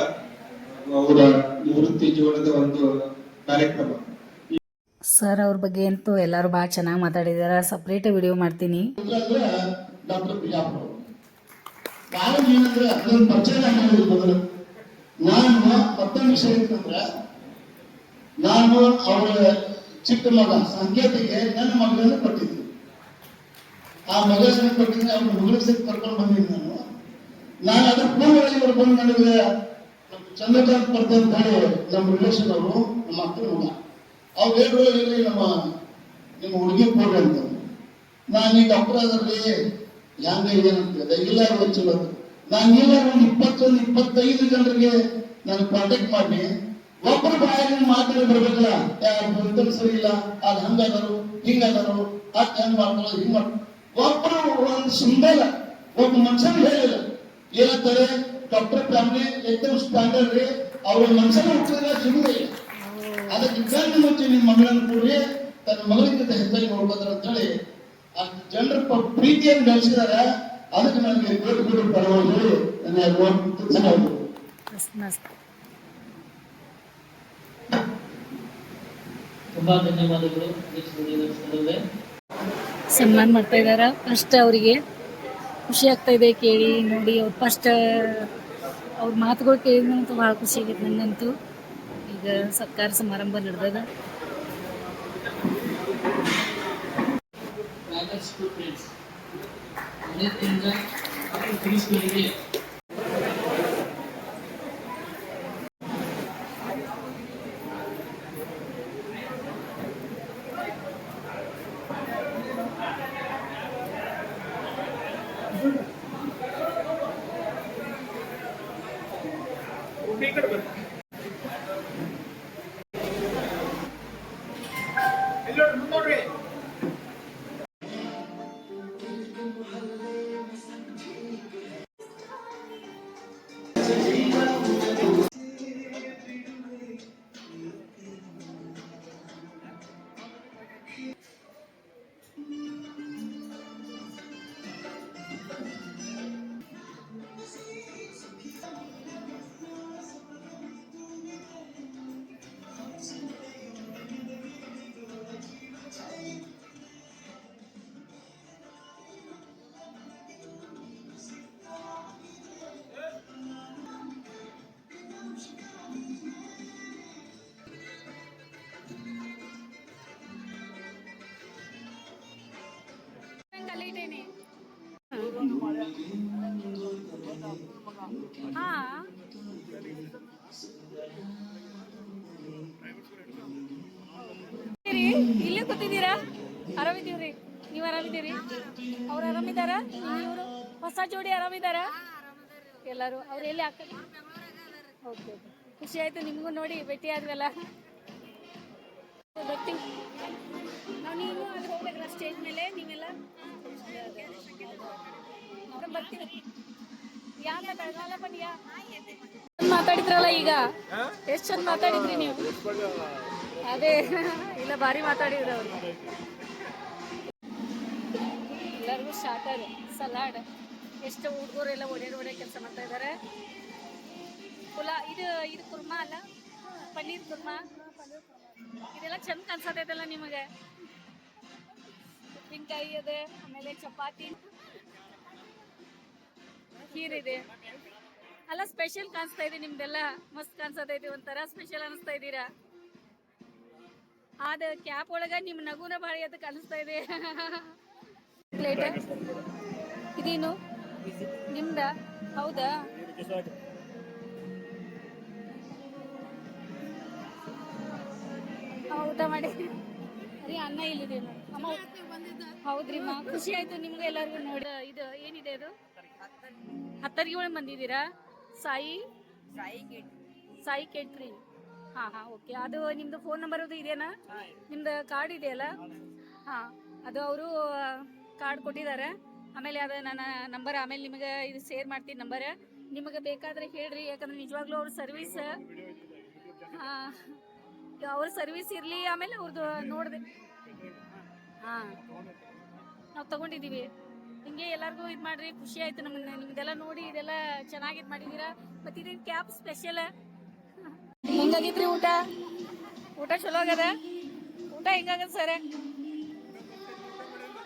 ಅವರ ನಿವೃತ್ತಿ ಜೀವನದ ಒಂದು ಕಾರ್ಯಕ್ರಮ. ಸರ್ ಅವ್ರ ಬಗ್ಗೆ ಅಂತೂ ಎಲ್ಲರೂ ಭಾಳ ಚೆನ್ನಾಗಿ ಮಾತಾಡಿದಾರೆ. ಸಪ್ರೇಟ್ ವಿಡಿಯೋ ಮಾಡ್ತೀನಿ. ಡಾಕ್ಟರ್ ವಿಜಯಪುರ ಕಾರಣ ಏನಂದ್ರೆ ಅದೊಂದು ಪರಿಚಯ ಮಾಡೋದು ಮೊದಲು. ನಾನು ಮತ್ತೊಂದು ವಿಷಯ ಅಂತಂದ್ರೆ, ನಾನು ಅವರ ಚಿಕ್ಕ ಮಗ ಸಂಕೇತಿಗೆ ನನ್ನ ಮಗಳನ್ನು ಕೊಟ್ಟಿದ್ದೆ. ಆ ಮಗಳನ್ನು ಕೊಟ್ಟಿದ್ರೆ ಅವ್ರ ಮಗಳ ಸಹಿತ ಕರ್ಕೊಂಡು ಬಂದಿದ್ದೆ. ನಾನು ಅದ್ರ ಪೂರ್ವವಾಗಿ ಇವರು ಬಂದು ನನಗೆ ಚಂದ್ರಕಾಂತ್ ಪರ್ದೆ ಅಂತ ಹೇಳಿ ನಮ್ಮ ರಿಲೇಷನ್ ಅವರು, ನಮ್ಮ ಅಕ್ಕನ ಮಗ, ಅವ್ರು ಹೇಳಿದ್ರು ಇಲ್ಲಿ ನಿಮ್ಮ ಹುಡುಗಿ ಕೊಡ್ರಿ ಅಂತ. ನಾನು ಈ ಡಾಕ್ಟರ್ ಅದರಲ್ಲಿ ಹೆಂಗ ಏನಂತ ಇಲ್ಲ ಚಲೋ. ನಾನು ಈಗ ಒಂದು 21-25 ಜನರಿಗೆ ನಾನು ಕಾಂಟ್ಯಾಕ್ಟ್ ಮಾಡಿ ಒಬ್ಬರು ಬಾಯಲ್ಲಿ ಮಾತಾಡಿ ಬರ್ಬೇಕಲ್ಲ, ಯಾರು ಸರಿ ಇಲ್ಲ, ಅದು ಹಂಗಾದರು ಹಿಂಗಾದರು, ಅದು ಹೆಂಗ್ ಮಾಡ್ತಾರೋ ಹಿಂಗ್ ಮಾಡ್ತಾರೆ. ಒಬ್ಬರು ಒಂದು ಸುಂದರ ಒಬ್ಬ ಮನುಷ್ಯನ ಹೇಳಿಲ್ಲ. ಏನಂತಾರೆ, ಡಾಕ್ಟರ್ ಫ್ಯಾಮಿಲಿ एकदम ಸ್ಟ್ಯಾಂಡರ್ಡ್ ರೀ, ಅವ್ರ ಮನುಷ್ಯನ ಹುಟ್ಟಿದ್ರೆ ಸುಮ್ಮನೆ ಇಲ್ಲ. ಅದಕ್ಕೆ ಕಣ್ಣು ಮುಚ್ಚಿ ನಿಮ್ಮ ಮಗಳನ್ನು ಕೂಡಿ ತನ್ನ ಮಗಳಿಗಿಂತ ಹೆಚ್ಚಾಗಿ ನೋಡ್ಕೋತಾರೆ ಅಂತ ಹೇಳಿ ಅಷ್ಟು ಜನರ ಪ್ರೀತಿಯನ್ನು ಗಳಿಸಿದಾರೆ. ಅದಕ್ಕೆ ನನಗೆ ದೊಡ್ಡ ಪರವಾಗಿ ನನ್ನ ತುಂಬಾ ಧನ್ಯವಾದಗಳು. ಸನ್ಮಾನ ಮಾಡ್ತಾ ಇದಾರ. ಫಸ್ಟ್ ಅವರಿಗೆ ಖುಷಿ ಆಗ್ತಾ ಇದೆ ಕೇಳಿ ನೋಡಿ. ಅವ್ರು ಫಸ್ಟ್ ಅವ್ರ ಮಾತುಗಳು ಕೇಳಿದಂತೂ ಭಾಳ ಖುಷಿ ಆಗೈತೆ ನನಗಂತೂ. ಈಗ ಸತ್ಕಾರ ಸಮಾರಂಭ ನಡೆದದ. ಇಲ್ಲೇ ಕೂತಿದ್ದೀರಾ? ಆರಾಮಿದೀವ್ರಿ, ನೀವು ಆರಾಮಿದ್ದೀರಿ? ಅವ್ರು ಆರಾಮಿದಾರ? ಇವರು ಹೊಸ ಜೋಡಿ ಆರಾಮಿದಾರ ಎಲ್ಲರೂ? ಅವ್ರು ಎಲ್ಲಿ ಹಾಕಿ? ಓಕೆ, ಖುಷಿ ಆಯ್ತು ನಿಮಗೂ ನೋಡಿ ಭೇಟಿ ಆದ್ವಲ್ಲ. ಬರ್ತೀವಿ ನಾವು, ನೀವು ಅಲ್ಲಿ ಹೋಗ್ಬೇಕಲ್ಲ ಸ್ಟೇಜ್ ಮೇಲೆ ನೀವೆಲ್ಲ ಬರ್ತೀವಿ. ಯಾಕ ಬೆಳಗಾಲ ಬನ್ನಿಯಾ ಮಾತಾಡಿದ್ರಲ್ಲ ಈಗ, ಎಷ್ಟು ಚಂದ ಮಾತಾಡಿದ್ರಿ ನೀವು. ಅದೇ ಇಲ್ಲ, ಭಾರಿ ಮಾತಾಡಿದ್ರು ಅವರು. ಎಲ್ಲರಿಗೂ ಸ್ಟಾರ್ಟರ್, ಸಲಾಡ್, ಎಷ್ಟು ಹುಡುಗರೆಲ್ಲ ಒಡೆ ಕೆಲಸ ಮಾಡ್ತಾ ಇದ್ದಾರೆ. ಇದು ಕುರ್ಮಾ ಅಲ್ಲ, ಪನ್ನೀರ್ ಕುರ್ಮಾ, ಇದೆಲ್ಲ ಚಂದ ಕಾಣಿಸತೈತಲ್ಲ ನಿಮಗೆ. ಉಪ್ಪಿನಕಾಯಿ ಇದೆ, ಆಮೇಲೆ ಚಪಾತಿ, ಖೀರ್ ಇದೆ. ಅಲ್ಲ ಸ್ಪೆಷಲ್ ಕಾಣಿಸ್ತಾ ಇದೆ ನಿಮ್ದೆಲ್ಲ, ಮಸ್ತ್ ಕಾಣಿಸತೈತಿ, ಒಂಥರ ಸ್ಪೆಷಲ್ ಅನಿಸ್ತಾ ಇದ್ದೀರಾ. ಅದ ಕ್ಯಾಪ್ ಒಳಗ ನಿಮ್ ನಗುನ ಭಾಳ ಎದ್ದು ಕಾಣಿಸ್ತಾ ಇದೆ. ಪ್ಲೇಟ್ ಇದೇನು ನಿಮ್ದ? ಹೌದಾ? ಊಟ ಮಾಡಿ ರೀ, ಅನ್ನ ಇಲ್ಲಿದೆ ಅಮ್ಮ. ಹೌದ್ರಿ ಮಾ, ಖುಷಿ ಆಯ್ತು ನಿಮ್ಗೆ ಎಲ್ಲರಿಗೂ ನೋಡಿ. ಇದು ಏನಿದೆ ಅದು? ಹತ್ತರಿಗೆ ಒಳಗೆ ಬಂದಿದ್ದೀರಾ? ಸಾಯಿ ಕೇಟ್ರಿಂಗ್. ಹಾ ಓಕೆ. ಅದು ನಿಮ್ದು ಫೋನ್ ನಂಬರ್ ಅದು ಇದೆಯಾ? ನಿಮ್ದು ಕಾರ್ಡ್ ಇದೆಯಲ್ಲ? ಹಾ, ಅದು ಅವರು ಕಾರ್ಡ್ ಕೊಟ್ಟಿದ್ದಾರೆ. ಆಮೇಲೆ ಅದು ನನ್ನ ನಂಬರ್ ಆಮೇಲೆ ನಿಮಗೆ ಇದು ಶೇರ್ ಮಾಡ್ತೀನಿ ನಂಬರ್. ನಿಮಗೆ ಬೇಕಾದ್ರೆ ಹೇಳ್ರಿ, ಯಾಕಂದ್ರೆ ನಿಜವಾಗ್ಲೂ ಅವ್ರ ಸರ್ವಿಸ್, ಅವ್ರ ಸರ್ವಿಸ್ ಇರಲಿ. ಆಮೇಲೆ ಅವ್ರದ್ದು ನೋಡಿದೆ, ನಾವು ತಗೊಂಡಿದ್ದೀವಿ. ಹಿಂಗೆ ಎಲ್ಲರಿಗೂ ಇದು ಮಾಡ್ರಿ, ಖುಷಿ ಆಯ್ತು ನಿಮ್ದೆಲ್ಲ ನೋಡಿ. ಇದೆಲ್ಲ ಚೆನ್ನಾಗಿ ಇದು ಮಾಡಿದ್ದೀರಾ. ಮತ್ತು ಇದು ಕ್ಯಾಪ್ ಸ್ಪೆಷಲ್. ಹೆಂಗಾಗಿದ್ರಿ ಊಟ? ಊಟ ಚಲೋ ಆಗದ? ಊಟ ಹೆಂಗಾಗದ ಸರ್?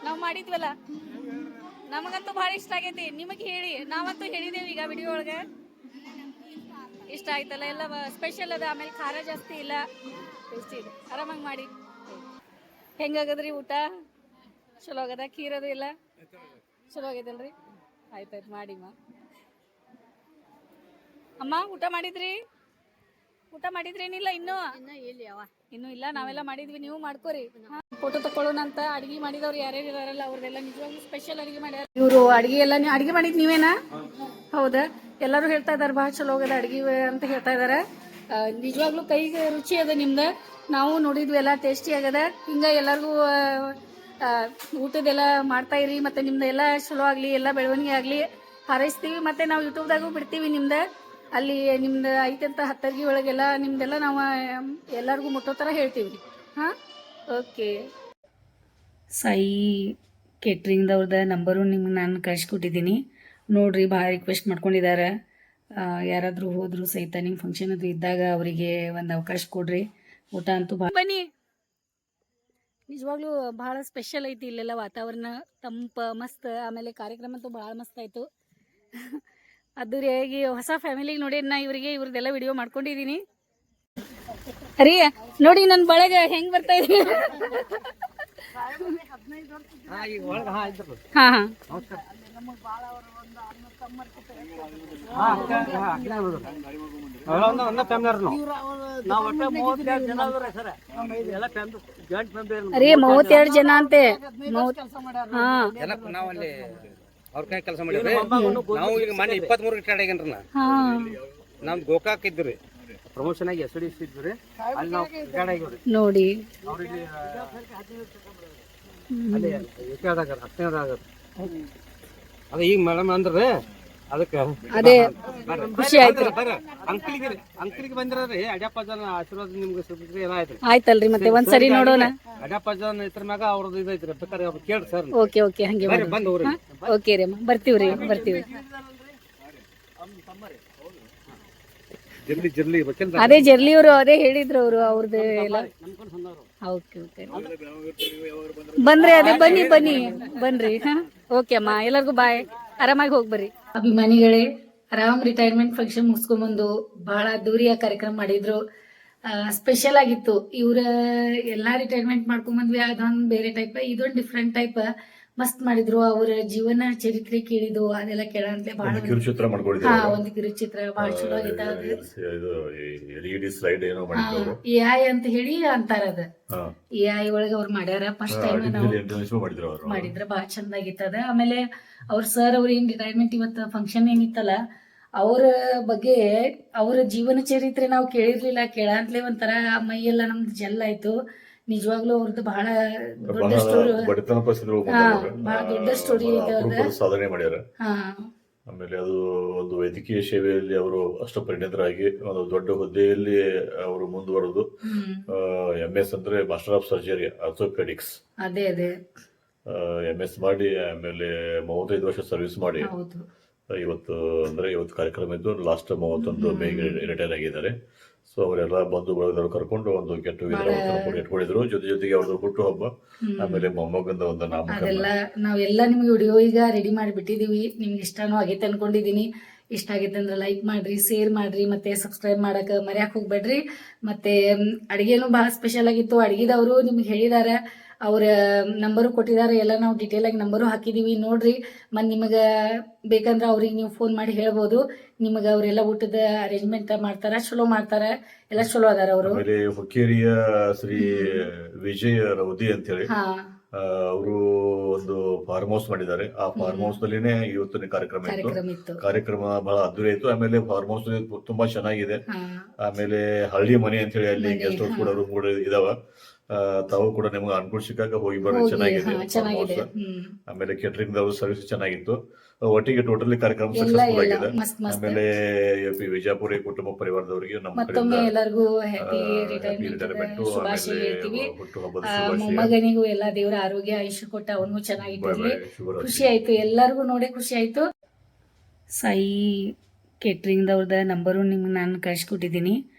ನಾವು ಮಾಡಿದ್ವಲ್ಲ, ನಮಗಂತೂ ಭಾಳ ಇಷ್ಟ ಆಗೈತಿ. ನಿಮಗೆ ಹೇಳಿ, ನಾವಂತೂ ಹೇಳಿದೇವಿ ಈಗ ವಿಡಿಯೋ ಒಳಗೆ. ಇಷ್ಟ ಆಯ್ತಲ್ಲ? ಎಲ್ಲ ಸ್ಪೆಷಲ್ ಅದ, ಆಮೇಲೆ ಖಾರ ಜಾಸ್ತಿ ಇಲ್ಲ, ಟೇಸ್ಟಿ ಇದೆ. ಆರಾಮಾಗಿ ಮಾಡಿ. ಹೆಂಗಾಗದ್ರಿ ಊಟ? ಚಲೋ ಆಗದ? ಖೀರದು ಇಲ್ಲ ಚಲೋ ಆಗಿದಲ್ರಿ? ಆಯ್ತಾಯ್ತು ಮಾಡಿ ಅಮ್ಮ. ಊಟ ಮಾಡಿದ್ರಿ? ಊಟ ಮಾಡಿದ್ರೇನಿಲ್ಲ ಇನ್ನೂ ಇಲ್ಲ? ನಾವೆಲ್ಲ ಮಾಡಿದ್ವಿ, ನೀವು ಮಾಡ್ಕೋರಿ. ಫೋಟೋ ತಕೊಳ್ಳೋಣ ಅಂತ. ಅಡಿಗೆ ಮಾಡಿದವ್ರು ಯಾರ್ಯಾರು ಇದಾರಲ್ಲ ಅವ್ರದೆಲ್ಲ ನಿಜವಾಗ್ಲೂ ಸ್ಪೆಷಲ್ ಅಡಿಗೆ ಮಾಡ್ಯಾರ ಇವರು. ಅಡಿಗೆ ಎಲ್ಲ ಅಡಿಗೆ ಮಾಡಿದ್ ನೀವೇನಾ? ಹೌದಾ? ಎಲ್ಲರೂ ಹೇಳ್ತಾ ಇದಾರೆ ಭಾಳ ಚಲೋ ಹೋಗದ ಅಡಿಗೆ ಅಂತ ಹೇಳ್ತಾ ಇದಾರೆ. ನಿಜವಾಗ್ಲೂ ಕೈಗೆ ರುಚಿ ಅದ ನಿಮ್ದು. ನಾವು ನೋಡಿದ್ವಿ, ಎಲ್ಲ ಟೇಸ್ಟಿ ಆಗದ. ಹಿಂಗ ಎಲ್ಲರಿಗೂ ಊಟದೆಲ್ಲ ಮಾಡ್ತಾ ಇರಿ. ಮತ್ತೆ ನಿಮ್ದು ಎಲ್ಲ ಚಲೋ ಆಗ್ಲಿ, ಎಲ್ಲ ಬೆಳವಣಿಗೆ ಆಗ್ಲಿ ಹಾರೈಸ್ತೀವಿ. ಮತ್ತೆ ನಾವು ಯೂಟ್ಯೂಬ್ದಾಗೂ ಬಿಡ್ತೀವಿ ನಿಮ್ದು. ಅಲ್ಲಿ ನಿಮ್ದು ಐತಂತ ಹತ್ತರ್ಗಿ ಒಳಗೆಲ್ಲ ನಿಮ್ದೆಲ್ಲ ನಾವು ಎಲ್ಲರಿಗೂ ಮುಟ್ಟೋ ಥರ ಹೇಳ್ತೀವಿ ರೀ. ಹಾಂ, ಓಕೆ. ಸಾಯಿ ಕೇಟ್ರಿಂಗ್ದವ್ರದ್ದು ನಂಬರು ನಿಮ್ಗೆ ನಾನು ಕಳಿಸ್ಕೊಟ್ಟಿದ್ದೀನಿ ನೋಡಿರಿ. ಭಾಳ ರಿಕ್ವೆಸ್ಟ್ ಮಾಡ್ಕೊಂಡಿದ್ದಾರೆ. ಯಾರಾದರೂ ಹೋದರೂ ಸಹಿತ ನಿಮ್ಮ ಫಂಕ್ಷನ್ ಅದು ಇದ್ದಾಗ ಅವರಿಗೆ ಒಂದು ಅವಕಾಶ ಕೊಡ್ರಿ. ಊಟ ಅಂತೂ ಬನ್ನಿ. ನಿಜವಾಗ್ಲೂ ಭಾಳ ಸ್ಪೆಷಲ್ ಐತಿ ಇಲ್ಲೆಲ್ಲ. ವಾತಾವರಣ ತಂಪ ಮಸ್ತ್. ಆಮೇಲೆ ಕಾರ್ಯಕ್ರಮ ಅಂತೂ ಭಾಳ ಮಸ್ತ್ ಆಯಿತು. ಅದ್ದೂರಿಯಾಗಿ ಹೊಸ ಫ್ಯಾಮಿಲಿಗೆ ನೋಡಿ ನಾ ಇವ್ರದ್ದೆಲ್ಲ ವಿಡಿಯೋ ಮಾಡ್ಕೊಂಡಿದ್ದೀನಿ ರೀ. ನೋಡಿ ನನ್ನ ಬಳಗ ಹೆಂಗ್ ಬರ್ತಾ ಇದೀನಿ. ರೀ 32 ಜನ ಅಂತೆ. ಅವ್ರ ಕೈ ಕೆಲಸ ಮಾಡಿದ್ರಿ. ನಾವು ಈಗ ಮನೆ 23 ರಿಟೈರ್ಡ್ ಆಗೇನ್ರಿ. ನಮ್ದು ಗೋಕಾಕ್ ಇದ್ರಿ, ಪ್ರಮೋಷನ್ ಆಗಿ SDC ಇದ್ರಿ. ಅಲ್ಲಿ ನಾವು ರಿಟೈರ್ಡ್ ಆಗಿವ್ರಿ ನೋಡಿ. ಅವ್ರಿಗೆ ಅಲ್ಲಿ ಅದ ಈಗ ಮೇಡಮ್ ಅಂದ್ರಿ, ಅದಕ್ಕೆ ಅದೇ ಖುಷಿ ಆಯ್ತು. ಅಂಕಲಿಗೆ ಬಂದಿರಿ. ಅಡ್ಯಪ್ಪ ಜನ ಆಶೀರ್ವಾದ ನಿಮ್ಗೆ ಸಿಗ್ರಿ. ಏನಾಯ್ತ್ರಿ? ಆಯ್ತಲ್ರಿ, ಮತ್ತೆ ಒಂದ್ಸರಿ ನೋಡೋಣ. ಅಡ್ಯಪ್ಪ ಜನ ಇದ್ರ ಮ್ಯಾಗ ಅವ್ರದ್ದು ಇದೈತ್ರಿ, ಬೇಕಾದ್ರೆ ಅವ್ರು ಕೇಳ್ರಿ ಸರ್. ಓಕೆ ಹಂಗೆ ಬಂದ್ ಹೋಗ್ರಿ. ಓಕೆ ರೀ, ಬರ್ತೀವ್ರಿ. ಜರ್ಲಿ ಅದೇ ಜರ್ಲಿಯವರು ಅದೇ ಹೇಳಿದ್ರು ಅವರು. ಅವ್ರದ್ದು ಎಲ್ಲ ಓಕೆ ಬಂದ್ರಿ. ಅದೇ ಬನ್ರಿ. ಓಕೆ ಅಮ್ಮ, ಎಲ್ಲರಿಗೂ ಬಾಯ್. ಆರಾಮಾಗಿ ಹೋಗಿ ಬರ್ರಿ. ಅಭಿಮಾನಿಗಳೇ, ಆರಾಮ್ ರಿಟೈರ್ಮೆಂಟ್ ಫಂಕ್ಷನ್ ಮುಗಿಸ್ಕೊಂಡ್ಬಂದು ಬಹಳ ಅದ್ದೂರಿಯ ಕಾರ್ಯಕ್ರಮ ಮಾಡಿದ್ರು. ಸ್ಪೆಷಲ್ ಆಗಿತ್ತು. ಇವ್ರ ಎಲ್ಲಾ ರಿಟೈರ್ಮೆಂಟ್ ಮಾಡ್ಕೊಂಡ್ಬಂದ್ವಿ. ಅದೊಂದು ಬೇರೆ ಟೈಪ್, ಇದೊಂದು ಡಿಫ್ರೆಂಟ್ ಟೈಪ್. ಮಸ್ತ್ ಮಾಡಿದ್ರು. ಅವರ ಜೀವನ ಚರಿತ್ರೆ ಕೇಳಿದ್ದು ಅದೆಲ್ಲ ಕೇಳಂತ್ಲೆ ಬಹಳ ಒಂದು ಕಿರುಚಿತ್ರ ಹಾ ಮಾಡ್ಕೊಂಡಿದ್ದಾರೆ ಒಂದು ಕಿರುಚಿತ್ರ ಬಹಳ ಚಲೋ ಆಗೈತೆ ಅದು. ಇದು LED ಸ್ಲೈಡ್ ಏನೋ ಮಾಡಿದ್ರು ಅವರು. AI ಅಂತ ಹೇಳಿ ಅಂತಾರ ಅದ. ಹಾ AI ಒಳಗ ಅವ್ರು ಮಾಡ್ಯಾರ ಫಸ್ಟ್ ಟೈಮ್ ನಾವು ಆರ್ಟಿಫಿಷಿಯಲ್ ಇಂಟೆಲಿಜೆನ್ಸ್ ಮಾಡಿದ್ರು ಅವರು. ಮಾಡಿದ್ರ ಬಹಳ ಚಂದ ಆಗಿತ್ತದ. ಆಮೇಲೆ ಅವ್ರ ಸರ್ ಅವ್ರ ಏನ್ ರಿಟೈರ್ಮೆಂಟ್ ಇವತ್ತು ಫಂಕ್ಷನ್ ಏನಿತ್ತಲ್ಲ ಅವರ ಬಗ್ಗೆ ಅವರ ಜೀವನ ಚರಿತ್ರೆ ನಾವು ಕೇಳಿರ್ಲಿಲ್ಲ. ಕೇಳಂತ್ಲೆ ಒಂಥರ ಮೈ ಎಲ್ಲ ನಮ್ದು ಜಲ್ ಆಯ್ತು. ನಿಜವಾಗ್ಲೂ ಅವ್ರದ್ದು ಬಹಳ ದೊಡ್ಡ ಬಹಳ ಸ್ಟೋರಿ. ಬಡತನ ಪರಿಸ್ಥಿತಿ ಬಹಳ ದೊಡ್ಡ ಸ್ಟೋರಿ ಐತೆ ಅವ್ರದ್ದು. ಸಾಧನೆ ಮಾಡ್ಯಾರ. ಹಾ ಆಮೇಲೆ ಅದು ಒಂದು ವೈದ್ಯಕೀಯ ಸೇವೆಯಲ್ಲಿ ಅವರು ಅಷ್ಟು ಪರಿಣಿತರಾಗಿ ಒಂದು ದೊಡ್ಡ ಹುದ್ದೆಯಲ್ಲಿ ಅವರು ಮುಂದುವರೆದು MS ಅಂದ್ರೆ ಮಾಸ್ಟರ್ ಆಫ್ ಸರ್ಜರಿ ಆರ್ಥೋಪೆಡಿಕ್ಸ್ ಅದೇ ಅದೇ MS ಮಾಡಿ ಆಮೇಲೆ 35 ವರ್ಷ ಸರ್ವಿಸ್ ಮಾಡಿ ಹೌದು. ಇವತ್ತು ಕಾರ್ಯಕ್ರಮ ಇದ್ದು ಲಾಸ್ಟ್ 31 ಮೇಗೆ ರಿಟೈರ್ ಆಗಿದ್ದಾರೆ. ಸೊ ಅವರೆಲ್ಲ ಬಂಧು ಬಳಗದವರು ಕರ್ಕೊಂಡು ಒಂದು ಗೆಟ್ ಟುಗೆದರ್ ಇಟ್ಕೊಂಡಿದ್ರು. ಜೊತೆಗೆ ಅವ್ರದ್ದು ಹುಟ್ಟುಹಬ್ಬ ಆಮೇಲೆ ಮೊಮ್ಮಗಂದ ಒಂದು ನಾಮಕರಣ. ಅದೆಲ್ಲ ನಾವೆಲ್ಲ ನಿಮ್ಗೆ ವಿಡಿಯೋ ಈಗ ರೆಡಿ ಮಾಡಿಬಿಟ್ಟಿದೀವಿ. ನಿಮ್ಗೆ ಇಷ್ಟನೂ ಆಗೈತೆ ಅನ್ಕೊಂಡಿದೀನಿ. ಇಷ್ಟ ಆಗೈತೆ ಅಂದ್ರೆ ಲೈಕ್ ಮಾಡ್ರಿ, ಶೇರ್ ಮಾಡ್ರಿ, ಮತ್ತೆ ಸಬ್ಸ್ಕ್ರೈಬ್ ಮಾಡಕ್ಕೆ ಮರ್ಯಾಕ್ ಹೋಗ್ಬೇಡ್ರಿ. ಮತ್ತೆ ಅಡಿಗೆನೂ ಬಹಳ ಸ್ಪೆಷಲ್ ಆಗಿತ್ತು. ಅಡಿಗೆದವರು ನಿಮ್ಗೆ ಹೇಳಿದಾರೆ, ಅವ್ರ ನಂಬರು ಕೊಟ್ಟಿದ್ದಾರೆ. ಎಲ್ಲ ನಾವು ಡಿಟೇಲ್ ಆಗಿ ನಂಬರು ಹಾಕಿದೀವಿ ನೋಡ್ರಿ. ಮತ್ತೆ ನಿಮಗೆ ಬೇಕಂದ್ರೆ ಅವ್ರಿಗೆ ನೀವು ಫೋನ್ ಮಾಡಿ ಹೇಳ್ಬೋದು. ನಿಮಗೆ ಅವರೆಲ್ಲ ಊಟದ ಅರೇಂಜ್ಮೆಂಟ್ ಮಾಡ್ತಾರ, ಚಲೋ ಮಾಡ್ತಾರ, ಎಲ್ಲ ಚಲೋ ಅದಾರ ಅವರು. ಆಮೇಲೆ ಹುಕ್ಕೇರಿಯ ಶ್ರೀ ವಿಜಯ ರೌದಿ ಅಂತ ಹೇಳಿ ಹಾ ಅವರು ಒಂದು ಫಾರ್ಮ್ ಹೌಸ್ ಮಾಡಿದ್ದಾರೆ. ಆ ಫಾರ್ಮ್ ಹೌಸ್ ನಲ್ಲಿನೇ ಇವತ್ತಿನ ಕಾರ್ಯಕ್ರಮ ಇತ್ತು. ಕಾರ್ಯಕ್ರಮ ಬಹಳ ಅದ್ದೂರಿ ಆಯ್ತು. ಆಮೇಲೆ ಫಾರ್ಮ್ ಹೌಸ್ ತುಂಬಾ ಚೆನ್ನಾಗಿದೆ. ಹಾ ಆಮೇಲೆ ಹಳ್ಳಿ ಮನೆ ಅಂತ ಹೇಳಿ ಅಲ್ಲಿ ಗೆಸ್ಟ್ ಹೌಸ್ ಕೂಡ ರೂಮ್ ಕೂಡ ಇದಾವ. ತಾವು ಕೂಡ ನಿಮ್ಗೆ ಅನುಕೂಲ ಸಿಕ್ಕಾಗ ಹೋಗಿ ಬರ್ರಿ, ಚೆನ್ನಾಗಿದೆ farm house. ಆಮೇಲೆ ಕೇಟರಿಂಗ್ ದವರು ಸರ್ವಿಸ್ ಚೆನ್ನಾಗಿತ್ತು. ಒಟ್ಟಿಗೆ ಟೋಟಲಿ ಕಾರ್ಯಕ್ರಮ ಸಕ್ಸಸ್ಫುಲ್ ಆಗಿದೆ. ಆಮೇಲೆ ವಿಜಯಪುರ ಕುಟುಂಬ ಪರಿವಾರದವರಿಗೆ ನಮ್ಮ ಮತ್ತೊಮ್ಮೆ ಎಲ್ಲರಿಗೂ ಹ್ಯಾಪಿ ರಿಟೈರ್ಮೆಂಟ್ ಶುಭಾಶಯ ಹೇಳ್ತೀವಿ. ಮೊಮ್ಮಗನಿಗೂ ಎಲ್ಲ ದೇವರ ಆರೋಗ್ಯ ಆಯುಷ್ಯ ಕೊಟ್ಟ ಅವನಿಗೂ ಚೆನ್ನಾಗಿಟ್ಟಿರ್ಲಿ. ಖುಷಿ ಆಯ್ತು, ಎಲ್ಲರಿಗೂ ನೋಡಿ ಖುಷಿ ಆಯ್ತು. ಸಾಯಿ ಕೇಟ್ರಿಂಗ್ ದವ್ರದ ನಂಬರು ನಿಮ್ಗೆ ನಾನು ಕಳ್ಸಿಕೊಟ್ಟಿದ್ದೀನಿ.